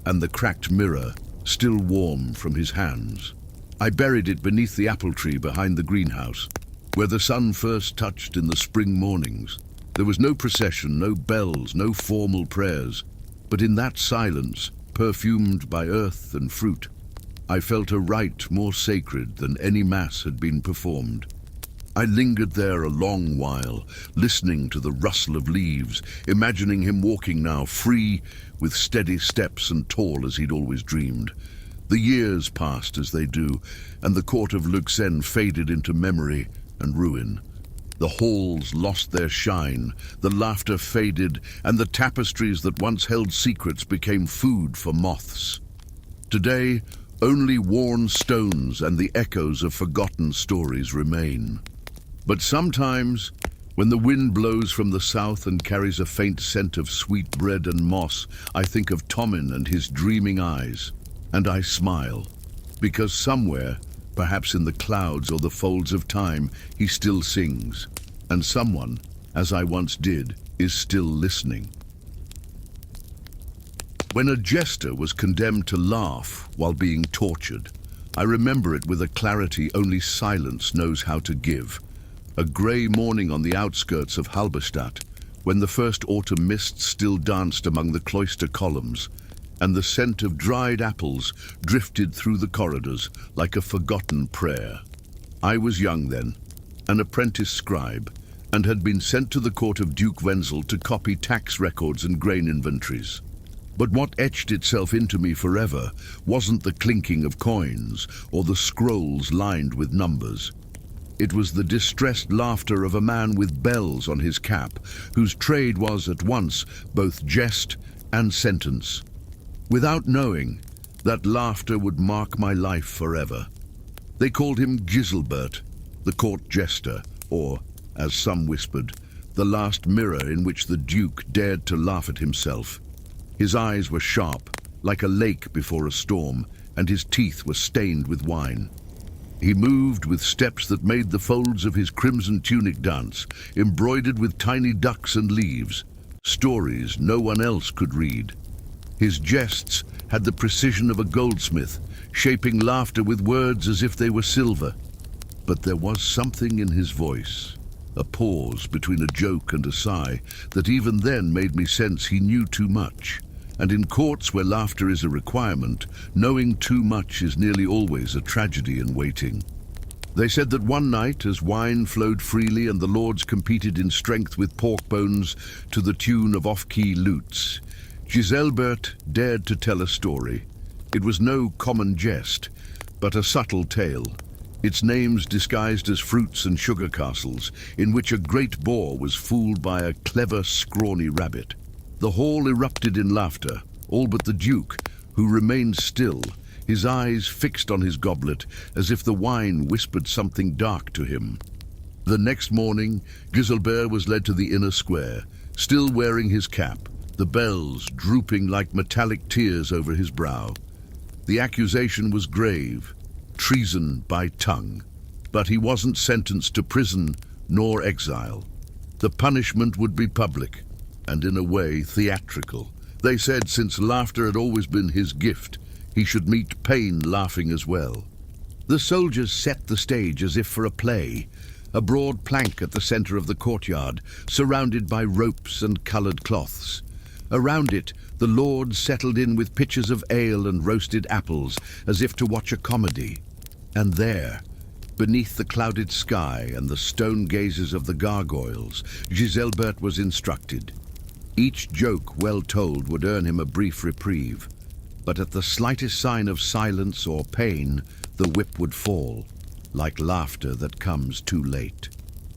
and the cracked mirror, still warm from his hands. I buried it beneath the apple tree behind the greenhouse, where the sun first touched in the spring mornings. There was no procession, no bells, no formal prayers, but in that silence, perfumed by earth and fruit, I felt a rite more sacred than any mass had been performed. I lingered there a long while, listening to the rustle of leaves, imagining him walking now, free, with steady steps and tall as he'd always dreamed. The years passed as they do, and the court of Luxembourg faded into memory and ruin. The halls lost their shine, the laughter faded, and the tapestries that once held secrets became food for moths. Today, only worn stones and the echoes of forgotten stories remain. But sometimes, when the wind blows from the south and carries a faint scent of sweet bread and moss, I think of Thommin and his dreaming eyes, and I smile, because somewhere, perhaps in the clouds or the folds of time, he still sings, and someone, as I once did, is still listening. When a jester was condemned to laugh while being tortured, I remember it with a clarity only silence knows how to give. A grey morning on the outskirts of Halberstadt, when the first autumn mists still danced among the cloister columns, and the scent of dried apples drifted through the corridors like a forgotten prayer. I was young then, an apprentice scribe, and had been sent to the court of Duke Wenzel to copy tax records and grain inventories. But what etched itself into me forever wasn't the clinking of coins or the scrolls lined with numbers. It was the distressed laughter of a man with bells on his cap, whose trade was at once both jest and sentence. Without knowing, that laughter would mark my life forever. They called him Giselbert, the court jester, or, as some whispered, the last mirror in which the Duke dared to laugh at himself. His eyes were sharp, like a lake before a storm, and his teeth were stained with wine. He moved with steps that made the folds of his crimson tunic dance, embroidered with tiny ducks and leaves, stories no one else could read. His jests had the precision of a goldsmith, shaping laughter with words as if they were silver. But there was something in his voice, a pause between a joke and a sigh, that even then made me sense he knew too much. And in courts where laughter is a requirement, knowing too much is nearly always a tragedy in waiting. They said that one night, as wine flowed freely and the lords competed in strength with pork bones to the tune of off-key lutes, Giselbert dared to tell a story. It was no common jest, but a subtle tale, its names disguised as fruits and sugar castles, in which a great boar was fooled by a clever, scrawny rabbit. The hall erupted in laughter, all but the Duke, who remained still, his eyes fixed on his goblet, as if the wine whispered something dark to him. The next morning, Giselbert was led to the inner square, still wearing his cap, the bells drooping like metallic tears over his brow. The accusation was grave, treason by tongue, but he wasn't sentenced to prison nor exile. The punishment would be public, and in a way theatrical. They said since laughter had always been his gift, he should meet pain laughing as well. The soldiers set the stage as if for a play, a broad plank at the center of the courtyard, surrounded by ropes and colored cloths. Around it, the lords settled in with pitchers of ale and roasted apples, as if to watch a comedy. And there, beneath the clouded sky and the stone gazes of the gargoyles, Giselbert was instructed. Each joke well told would earn him a brief reprieve, but at the slightest sign of silence or pain, the whip would fall, like laughter that comes too late.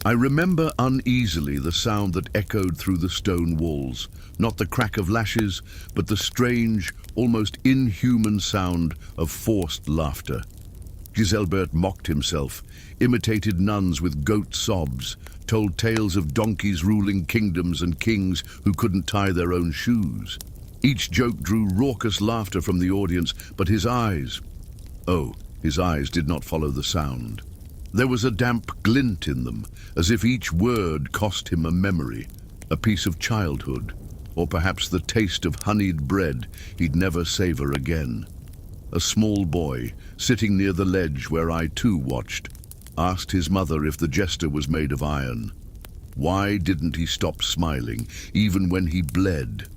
I remember uneasily the sound that echoed through the stone walls, not the crack of lashes, but the strange, almost inhuman sound of forced laughter. Giselbert mocked himself, imitated nuns with goat sobs, told tales of donkeys ruling kingdoms and kings who couldn't tie their own shoes. Each joke drew raucous laughter from the audience, but his eyes did not follow the sound. There was a damp glint in them, as if each word cost him a memory, a piece of childhood, or perhaps the taste of honeyed bread he'd never savor again. A small boy, sitting near the ledge where I too watched, asked his mother if the jester was made of iron. Why didn't he stop smiling, even when he bled?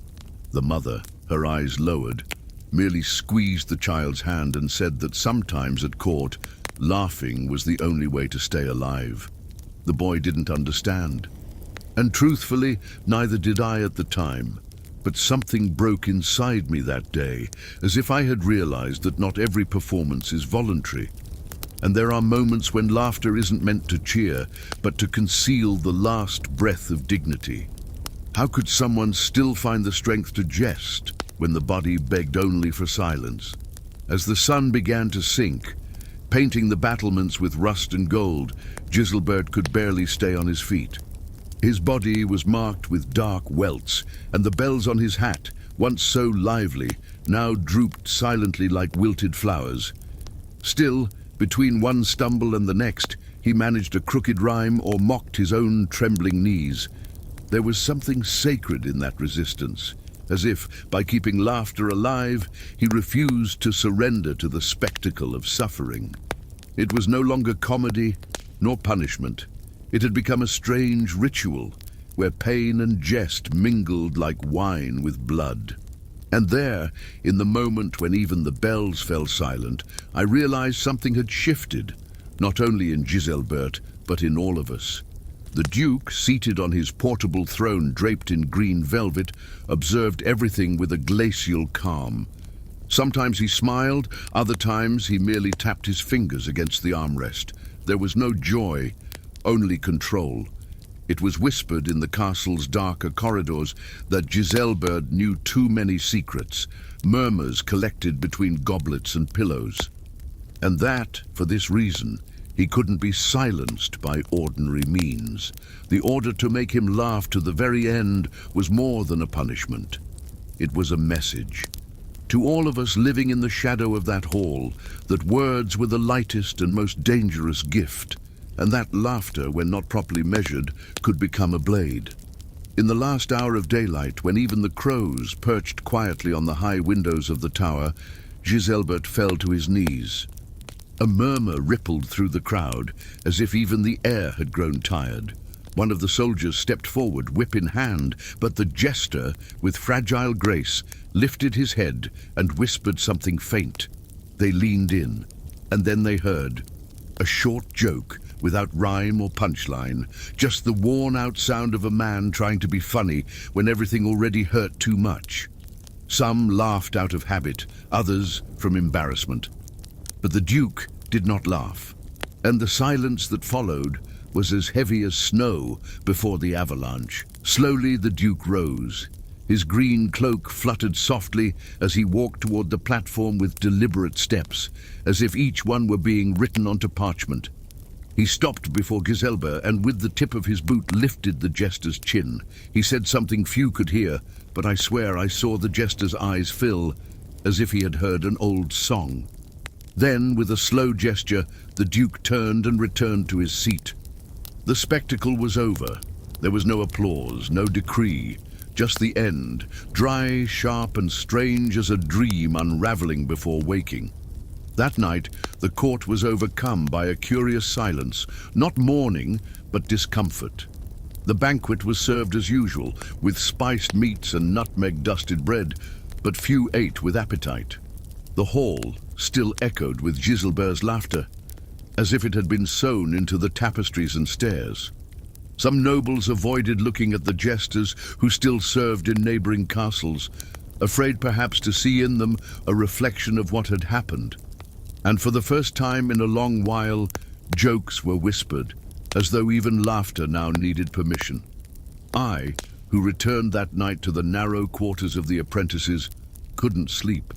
The mother, her eyes lowered, merely squeezed the child's hand and said that sometimes at court, laughing was the only way to stay alive. The boy didn't understand. And truthfully, neither did I at the time. But something broke inside me that day, as if I had realized that not every performance is voluntary. And there are moments when laughter isn't meant to cheer, but to conceal the last breath of dignity. How could someone still find the strength to jest when the body begged only for silence? As the sun began to sink, painting the battlements with rust and gold, Giselbert could barely stay on his feet. His body was marked with dark welts, and the bells on his hat, once so lively, now drooped silently like wilted flowers. Still, between one stumble and the next, he managed a crooked rhyme or mocked his own trembling knees. There was something sacred in that resistance, as if, by keeping laughter alive, he refused to surrender to the spectacle of suffering. It was no longer comedy nor punishment. It had become a strange ritual, where pain and jest mingled like wine with blood. And there, in the moment when even the bells fell silent, I realized something had shifted, not only in Giselbert, but in all of us. The Duke, seated on his portable throne draped in green velvet, observed everything with a glacial calm. Sometimes he smiled, other times he merely tapped his fingers against the armrest. There was no joy, only control. It was whispered in the castle's darker corridors that Giselbert knew too many secrets, murmurs collected between goblets and pillows. And that, for this reason, he couldn't be silenced by ordinary means. The order to make him laugh to the very end was more than a punishment. It was a message. To all of us living in the shadow of that hall, that words were the lightest and most dangerous gift, and that laughter, when not properly measured, could become a blade. In the last hour of daylight, when even the crows perched quietly on the high windows of the tower, Giselbert fell to his knees. A murmur rippled through the crowd, as if even the air had grown tired. One of the soldiers stepped forward, whip in hand, but the jester, with fragile grace, lifted his head and whispered something faint. They leaned in, and then they heard a short joke without rhyme or punchline, just the worn-out sound of a man trying to be funny when everything already hurt too much. Some laughed out of habit, others from embarrassment. But the Duke did not laugh, and the silence that followed was as heavy as snow before the avalanche. Slowly the Duke rose. His green cloak fluttered softly as he walked toward the platform with deliberate steps, as if each one were being written onto parchment. He stopped before Giselbert and with the tip of his boot lifted the jester's chin. He said something few could hear, but I swear I saw the jester's eyes fill, as if he had heard an old song. Then, with a slow gesture, the Duke turned and returned to his seat. The spectacle was over. There was no applause, no decree, just the end, dry, sharp, and strange as a dream unraveling before waking. That night, the court was overcome by a curious silence, not mourning, but discomfort. The banquet was served as usual, with spiced meats and nutmeg-dusted bread, but few ate with appetite. The hall still echoed with Giselbert's laughter, as if it had been sewn into the tapestries and stairs. Some nobles avoided looking at the jesters who still served in neighboring castles, afraid perhaps to see in them a reflection of what had happened. And for the first time in a long while, jokes were whispered, as though even laughter now needed permission. I, who returned that night to the narrow quarters of the apprentices, couldn't sleep.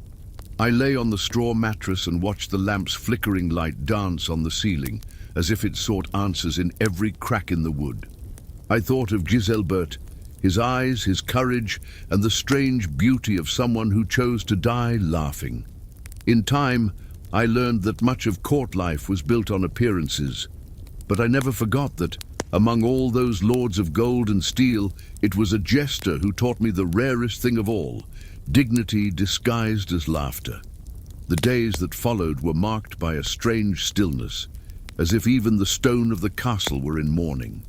I lay on the straw mattress and watched the lamp's flickering light dance on the ceiling, as if it sought answers in every crack in the wood. I thought of Giselbert, his eyes, his courage, and the strange beauty of someone who chose to die laughing. In time, I learned that much of court life was built on appearances, but I never forgot that, among all those lords of gold and steel, it was a jester who taught me the rarest thing of all, dignity disguised as laughter. The days that followed were marked by a strange stillness, as if even the stone of the castle were in mourning.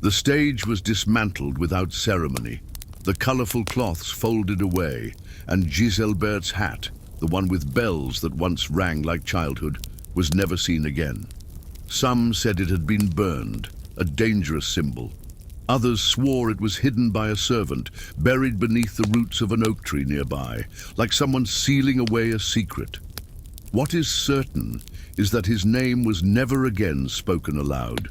The stage was dismantled without ceremony, the colourful cloths folded away, and Giselbert's hat, the one with bells that once rang like childhood, was never seen again. Some said it had been burned, a dangerous symbol. Others swore it was hidden by a servant, buried beneath the roots of an oak tree nearby, like someone sealing away a secret. What is certain is that his name was never again spoken aloud,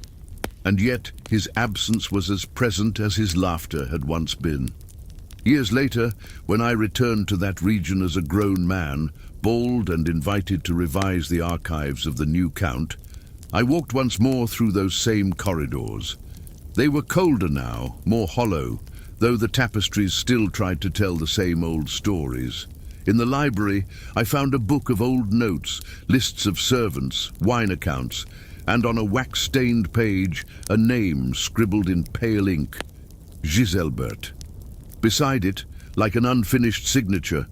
and yet his absence was as present as his laughter had once been. Years later, when I returned to that region as a grown man, bold and invited to revise the archives of the new Count, I walked once more through those same corridors. They were colder now, more hollow, though the tapestries still tried to tell the same old stories. In the library, I found a book of old notes, lists of servants, wine accounts, and on a wax-stained page, a name scribbled in pale ink, Giselbert. Beside it, like an unfinished signature,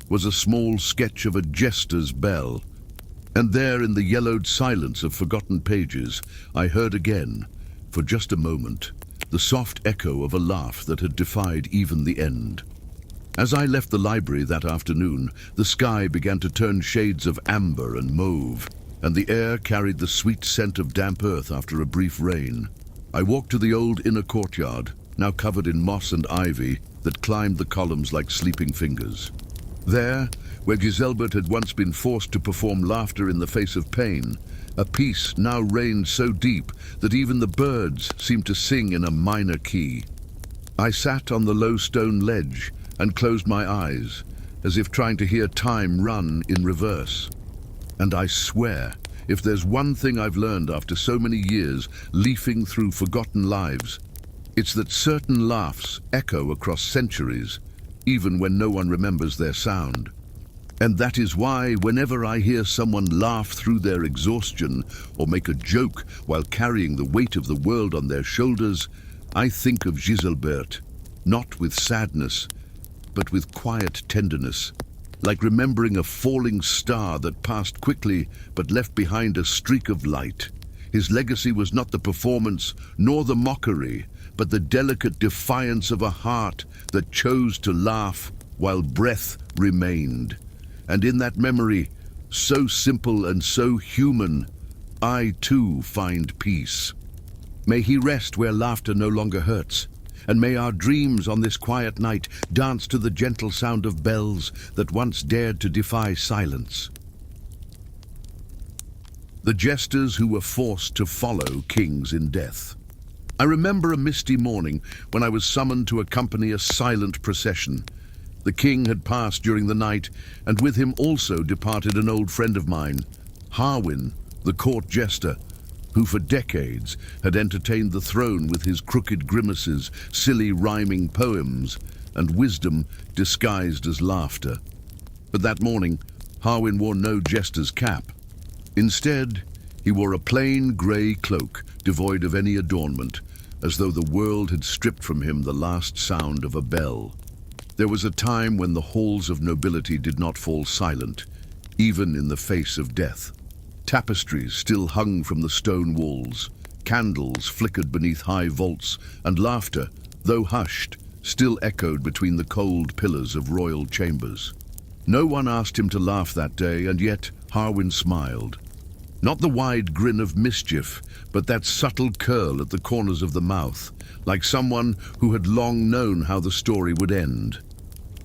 was a small sketch of a jester's bell. And there, in the yellowed silence of forgotten pages, I heard again, for just a moment, the soft echo of a laugh that had defied even the end. As I left the library that afternoon, the sky began to turn shades of amber and mauve, and the air carried the sweet scent of damp earth after a brief rain. I walked to the old inner courtyard, now covered in moss and ivy, that climbed the columns like sleeping fingers. There, where Giselbert had once been forced to perform laughter in the face of pain, a peace now reigned so deep that even the birds seemed to sing in a minor key. I sat on the low stone ledge and closed my eyes, as if trying to hear time run in reverse. And I swear, if there's one thing I've learned after so many years leafing through forgotten lives, it's that certain laughs echo across centuries, even when no one remembers their sound. And that is why, whenever I hear someone laugh through their exhaustion or make a joke while carrying the weight of the world on their shoulders, I think of Giselbert, not with sadness, but with quiet tenderness, like remembering a falling star that passed quickly but left behind a streak of light. His legacy was not the performance nor the mockery, but the delicate defiance of a heart that chose to laugh while breath remained. And in that memory, so simple and so human, I too find peace. May he rest where laughter no longer hurts, and may our dreams on this quiet night dance to the gentle sound of bells that once dared to defy silence. The jesters who were forced to follow kings in death. I remember a misty morning when I was summoned to accompany a silent procession. The king had passed during the night, and with him also departed an old friend of mine, Harwin, the court jester, who for decades had entertained the throne with his crooked grimaces, silly rhyming poems, and wisdom disguised as laughter. But that morning, Harwin wore no jester's cap. Instead, he wore a plain grey cloak, devoid of any adornment, as though the world had stripped from him the last sound of a bell. There was a time when the halls of nobility did not fall silent, even in the face of death. Tapestries still hung from the stone walls, candles flickered beneath high vaults, and laughter, though hushed, still echoed between the cold pillars of royal chambers. No one asked him to laugh that day, and yet Harwin smiled. Not the wide grin of mischief, but that subtle curl at the corners of the mouth, like someone who had long known how the story would end.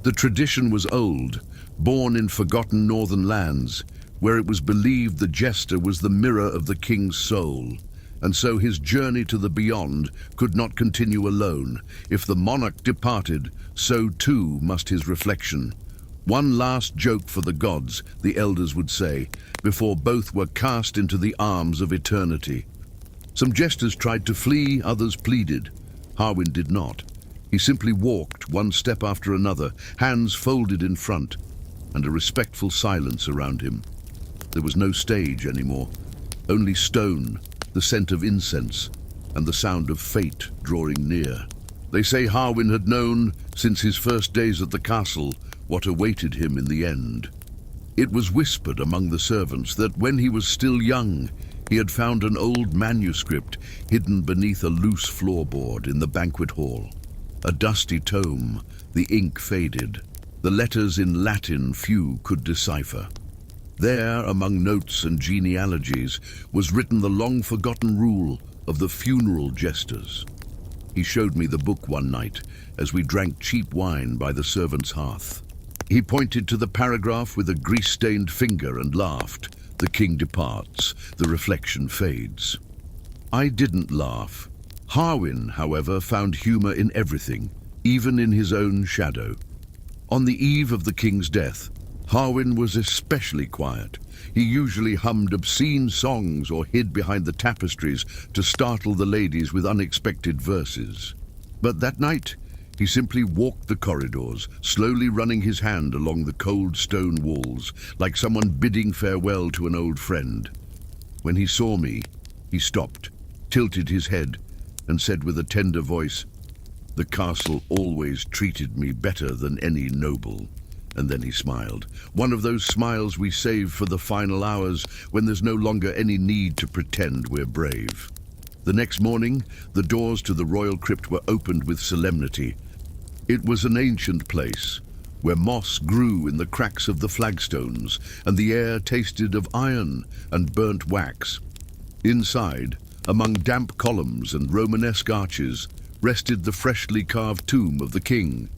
The tradition was old, born in forgotten northern lands, where it was believed the jester was the mirror of the king's soul, and so his journey to the beyond could not continue alone. If the monarch departed, so too must his reflection. One last joke for the gods, the elders would say, before both were cast into the arms of eternity. Some jesters tried to flee, others pleaded. Harwin did not. He simply walked one step after another, hands folded in front, and a respectful silence around him. There was no stage anymore, only stone, the scent of incense, and the sound of fate drawing near. They say Harwin had known, since his first days at the castle, what awaited him in the end. It was whispered among the servants that when he was still young, he had found an old manuscript hidden beneath a loose floorboard in the banquet hall. A dusty tome, the ink faded, the letters in Latin few could decipher. There, among notes and genealogies, was written the long-forgotten rule of the funeral jesters. He showed me the book one night as we drank cheap wine by the servants' hearth. He pointed to the paragraph with a grease-stained finger and laughed. The king departs, the reflection fades. I didn't laugh. Harwin, however, found humor in everything, even in his own shadow. On the eve of the king's death, Harwin was especially quiet. He usually hummed obscene songs or hid behind the tapestries to startle the ladies with unexpected verses. But that night, he simply walked the corridors, slowly running his hand along the cold stone walls, like someone bidding farewell to an old friend. When he saw me, he stopped, tilted his head, and said with a tender voice, "The castle always treated me better than any noble." And then he smiled. One of those smiles we save for the final hours when there's no longer any need to pretend we're brave. The next morning, the doors to the royal crypt were opened with solemnity. It was an ancient place, where moss grew in the cracks of the flagstones, and the air tasted of iron and burnt wax. Inside, among damp columns and Romanesque arches, rested the freshly carved tomb of the king.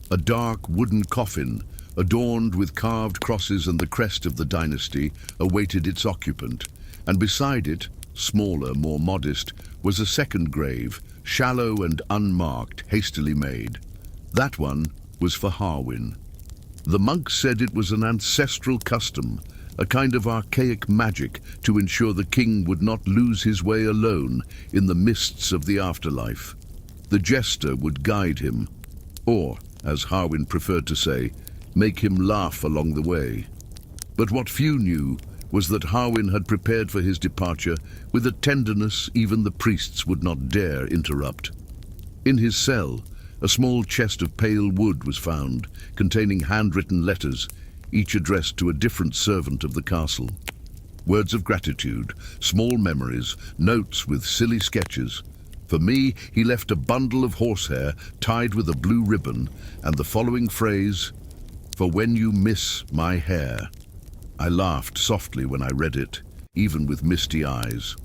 A dark wooden coffin, adorned with carved crosses and the crest of the dynasty, awaited its occupant, and beside it, smaller, more modest, was a second grave, shallow and unmarked, hastily made. That one was for Harwin. The monks said it was an ancestral custom, a kind of archaic magic to ensure the king would not lose his way alone in the mists of the afterlife. The jester would guide him, or, as Harwin preferred to say, make him laugh along the way. But what few knew was that Harwin had prepared for his departure with a tenderness even the priests would not dare interrupt. In his cell, a small chest of pale wood was found, containing handwritten letters, each addressed to a different servant of the castle. Words of gratitude, small memories, notes with silly sketches. For me, he left a bundle of horsehair tied with a blue ribbon, and the following phrase, "For when you miss my hair." I laughed softly when I read it, even with misty eyes.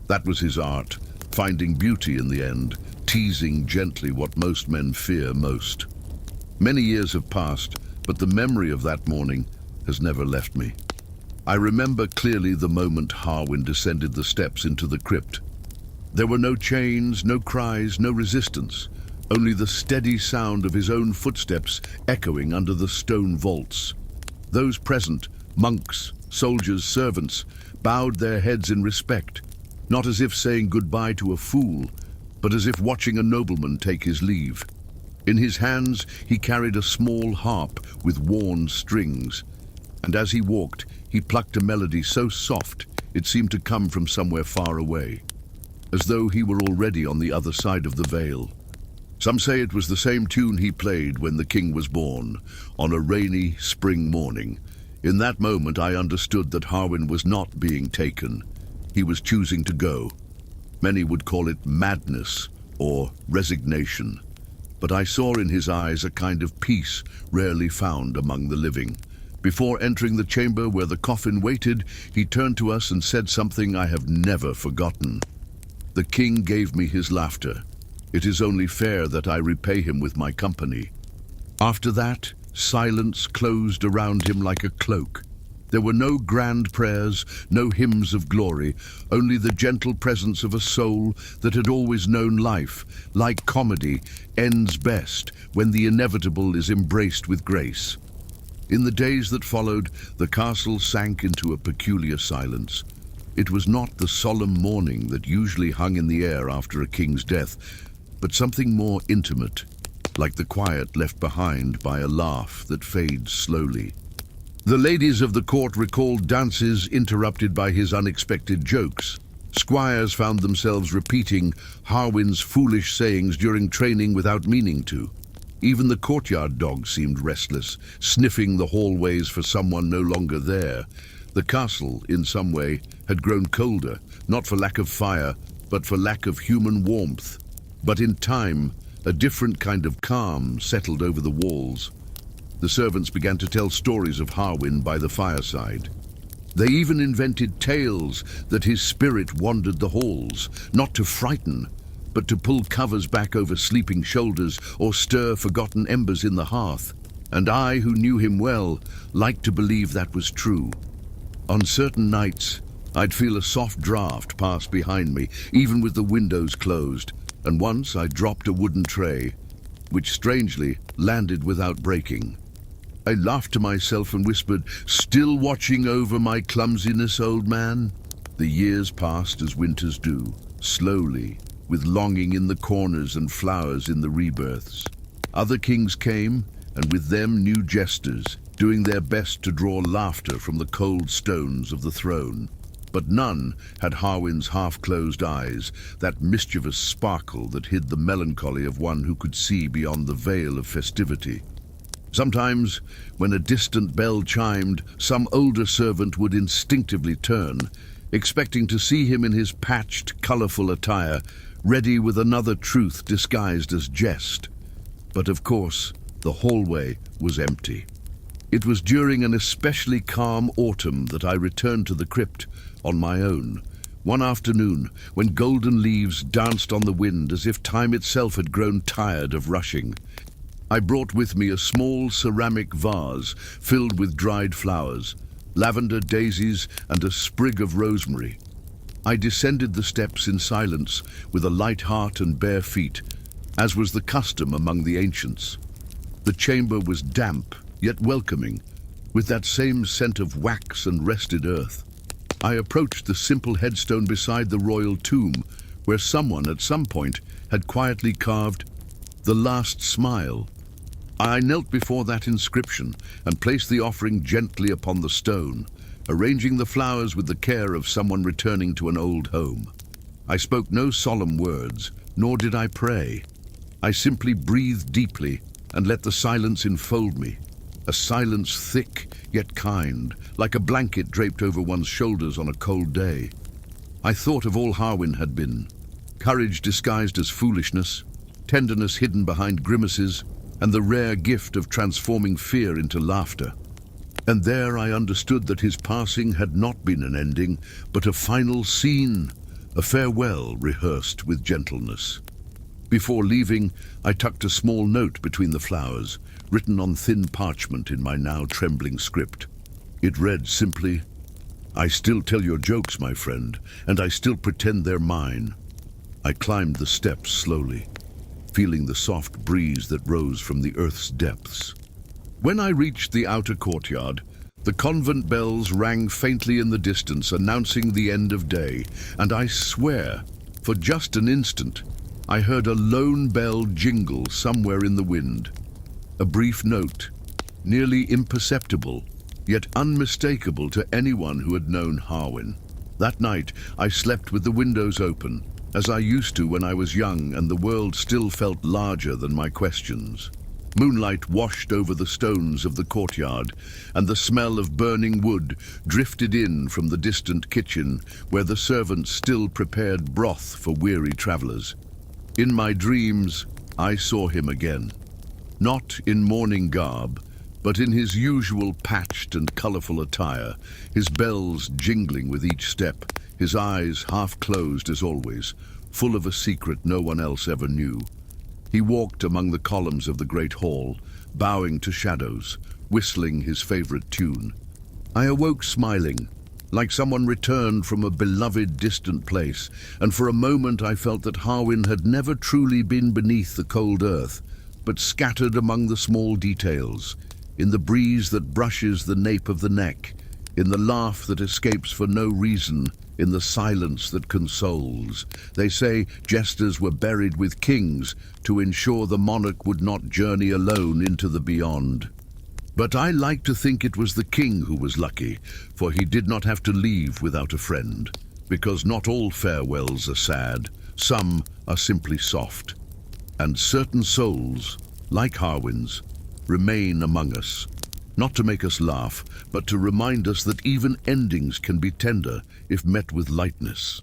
That was his art, finding beauty in the end, teasing gently what most men fear most. Many years have passed, but the memory of that morning has never left me. I remember clearly the moment Harwin descended the steps into the crypt. There were no chains, no cries, no resistance, only the steady sound of his own footsteps echoing under the stone vaults. Those present, monks, soldiers, servants, bowed their heads in respect, not as if saying goodbye to a fool, but as if watching a nobleman take his leave. In his hands he carried a small harp with worn strings, and as he walked, he plucked a melody so soft it seemed to come from somewhere far away, as though he were already on the other side of the veil. Some say it was the same tune he played when the king was born, on a rainy spring morning. In that moment I understood that Harwin was not being taken. He was choosing to go. Many would call it madness or resignation. But I saw in his eyes a kind of peace rarely found among the living. Before entering the chamber where the coffin waited, he turned to us and said something I have never forgotten. "The king gave me his laughter. It is only fair that I repay him with my company." After that, silence closed around him like a cloak. There were no grand prayers, no hymns of glory, only the gentle presence of a soul that had always known life, like comedy, ends best when the inevitable is embraced with grace. In the days that followed, the castle sank into a peculiar silence. It was not the solemn mourning that usually hung in the air after a king's death, but something more intimate, like the quiet left behind by a laugh that fades slowly. The ladies of the court recalled dances interrupted by his unexpected jokes. Squires found themselves repeating Harwin's foolish sayings during training without meaning to. Even the courtyard dogs seemed restless, sniffing the hallways for someone no longer there. The castle, in some way, had grown colder, not for lack of fire, but for lack of human warmth. But in time, a different kind of calm settled over the walls. The servants began to tell stories of Harwin by the fireside. They even invented tales that his spirit wandered the halls, not to frighten, but to pull covers back over sleeping shoulders or stir forgotten embers in the hearth. And I, who knew him well, liked to believe that was true. On certain nights, I'd feel a soft draft pass behind me, even with the windows closed, and once I dropped a wooden tray, which strangely landed without breaking. I laughed to myself and whispered, "Still watching over my clumsiness, old man?" The years passed as winters do, slowly, with longing in the corners and flowers in the rebirths. Other kings came, and with them new jesters, doing their best to draw laughter from the cold stones of the throne. But none had Harwin's half-closed eyes, that mischievous sparkle that hid the melancholy of one who could see beyond the veil of festivity. Sometimes, when a distant bell chimed, some older servant would instinctively turn, expecting to see him in his patched, colorful attire, ready with another truth disguised as jest. But of course, the hallway was empty. It was during an especially calm autumn that I returned to the crypt on my own. One afternoon, when golden leaves danced on the wind as if time itself had grown tired of rushing. I brought with me a small ceramic vase filled with dried flowers, lavender daisies and a sprig of rosemary. I descended the steps in silence with a light heart and bare feet, as was the custom among the ancients. The chamber was damp, yet welcoming, with that same scent of wax and rested earth. I approached the simple headstone beside the royal tomb, where someone at some point had quietly carved, "The Last Smile." I knelt before that inscription and placed the offering gently upon the stone, arranging the flowers with the care of someone returning to an old home. I spoke no solemn words, nor did I pray. I simply breathed deeply and let the silence enfold me, a silence thick yet kind, like a blanket draped over one's shoulders on a cold day. I thought of all Harwin had been, courage disguised as foolishness, tenderness hidden behind grimaces, and the rare gift of transforming fear into laughter. And there I understood that his passing had not been an ending, but a final scene, a farewell rehearsed with gentleness. Before leaving, I tucked a small note between the flowers, written on thin parchment in my now trembling script. It read simply, "I still tell your jokes, my friend, and I still pretend they're mine." I climbed the steps slowly, feeling the soft breeze that rose from the earth's depths. When I reached the outer courtyard, the convent bells rang faintly in the distance, announcing the end of day, and I swear, for just an instant, I heard a lone bell jingle somewhere in the wind. A brief note, nearly imperceptible, yet unmistakable to anyone who had known Harwin. That night, I slept with the windows open, as I used to when I was young and the world still felt larger than my questions. Moonlight washed over the stones of the courtyard, and the smell of burning wood drifted in from the distant kitchen, where the servants still prepared broth for weary travelers. In my dreams, I saw him again. Not in mourning garb, but in his usual patched and colorful attire, his bells jingling with each step, his eyes half closed as always, full of a secret no one else ever knew. He walked among the columns of the great hall, bowing to shadows, whistling his favorite tune. I awoke smiling, like someone returned from a beloved distant place, and for a moment I felt that Harwin had never truly been beneath the cold earth, but scattered among the small details, in the breeze that brushes the nape of the neck, in the laugh that escapes for no reason, in the silence that consoles. They say jesters were buried with kings to ensure the monarch would not journey alone into the beyond. But I like to think it was the king who was lucky, for he did not have to leave without a friend, because not all farewells are sad, some are simply soft. And certain souls, like Harwin's, remain among us, not to make us laugh, but to remind us that even endings can be tender if met with lightness.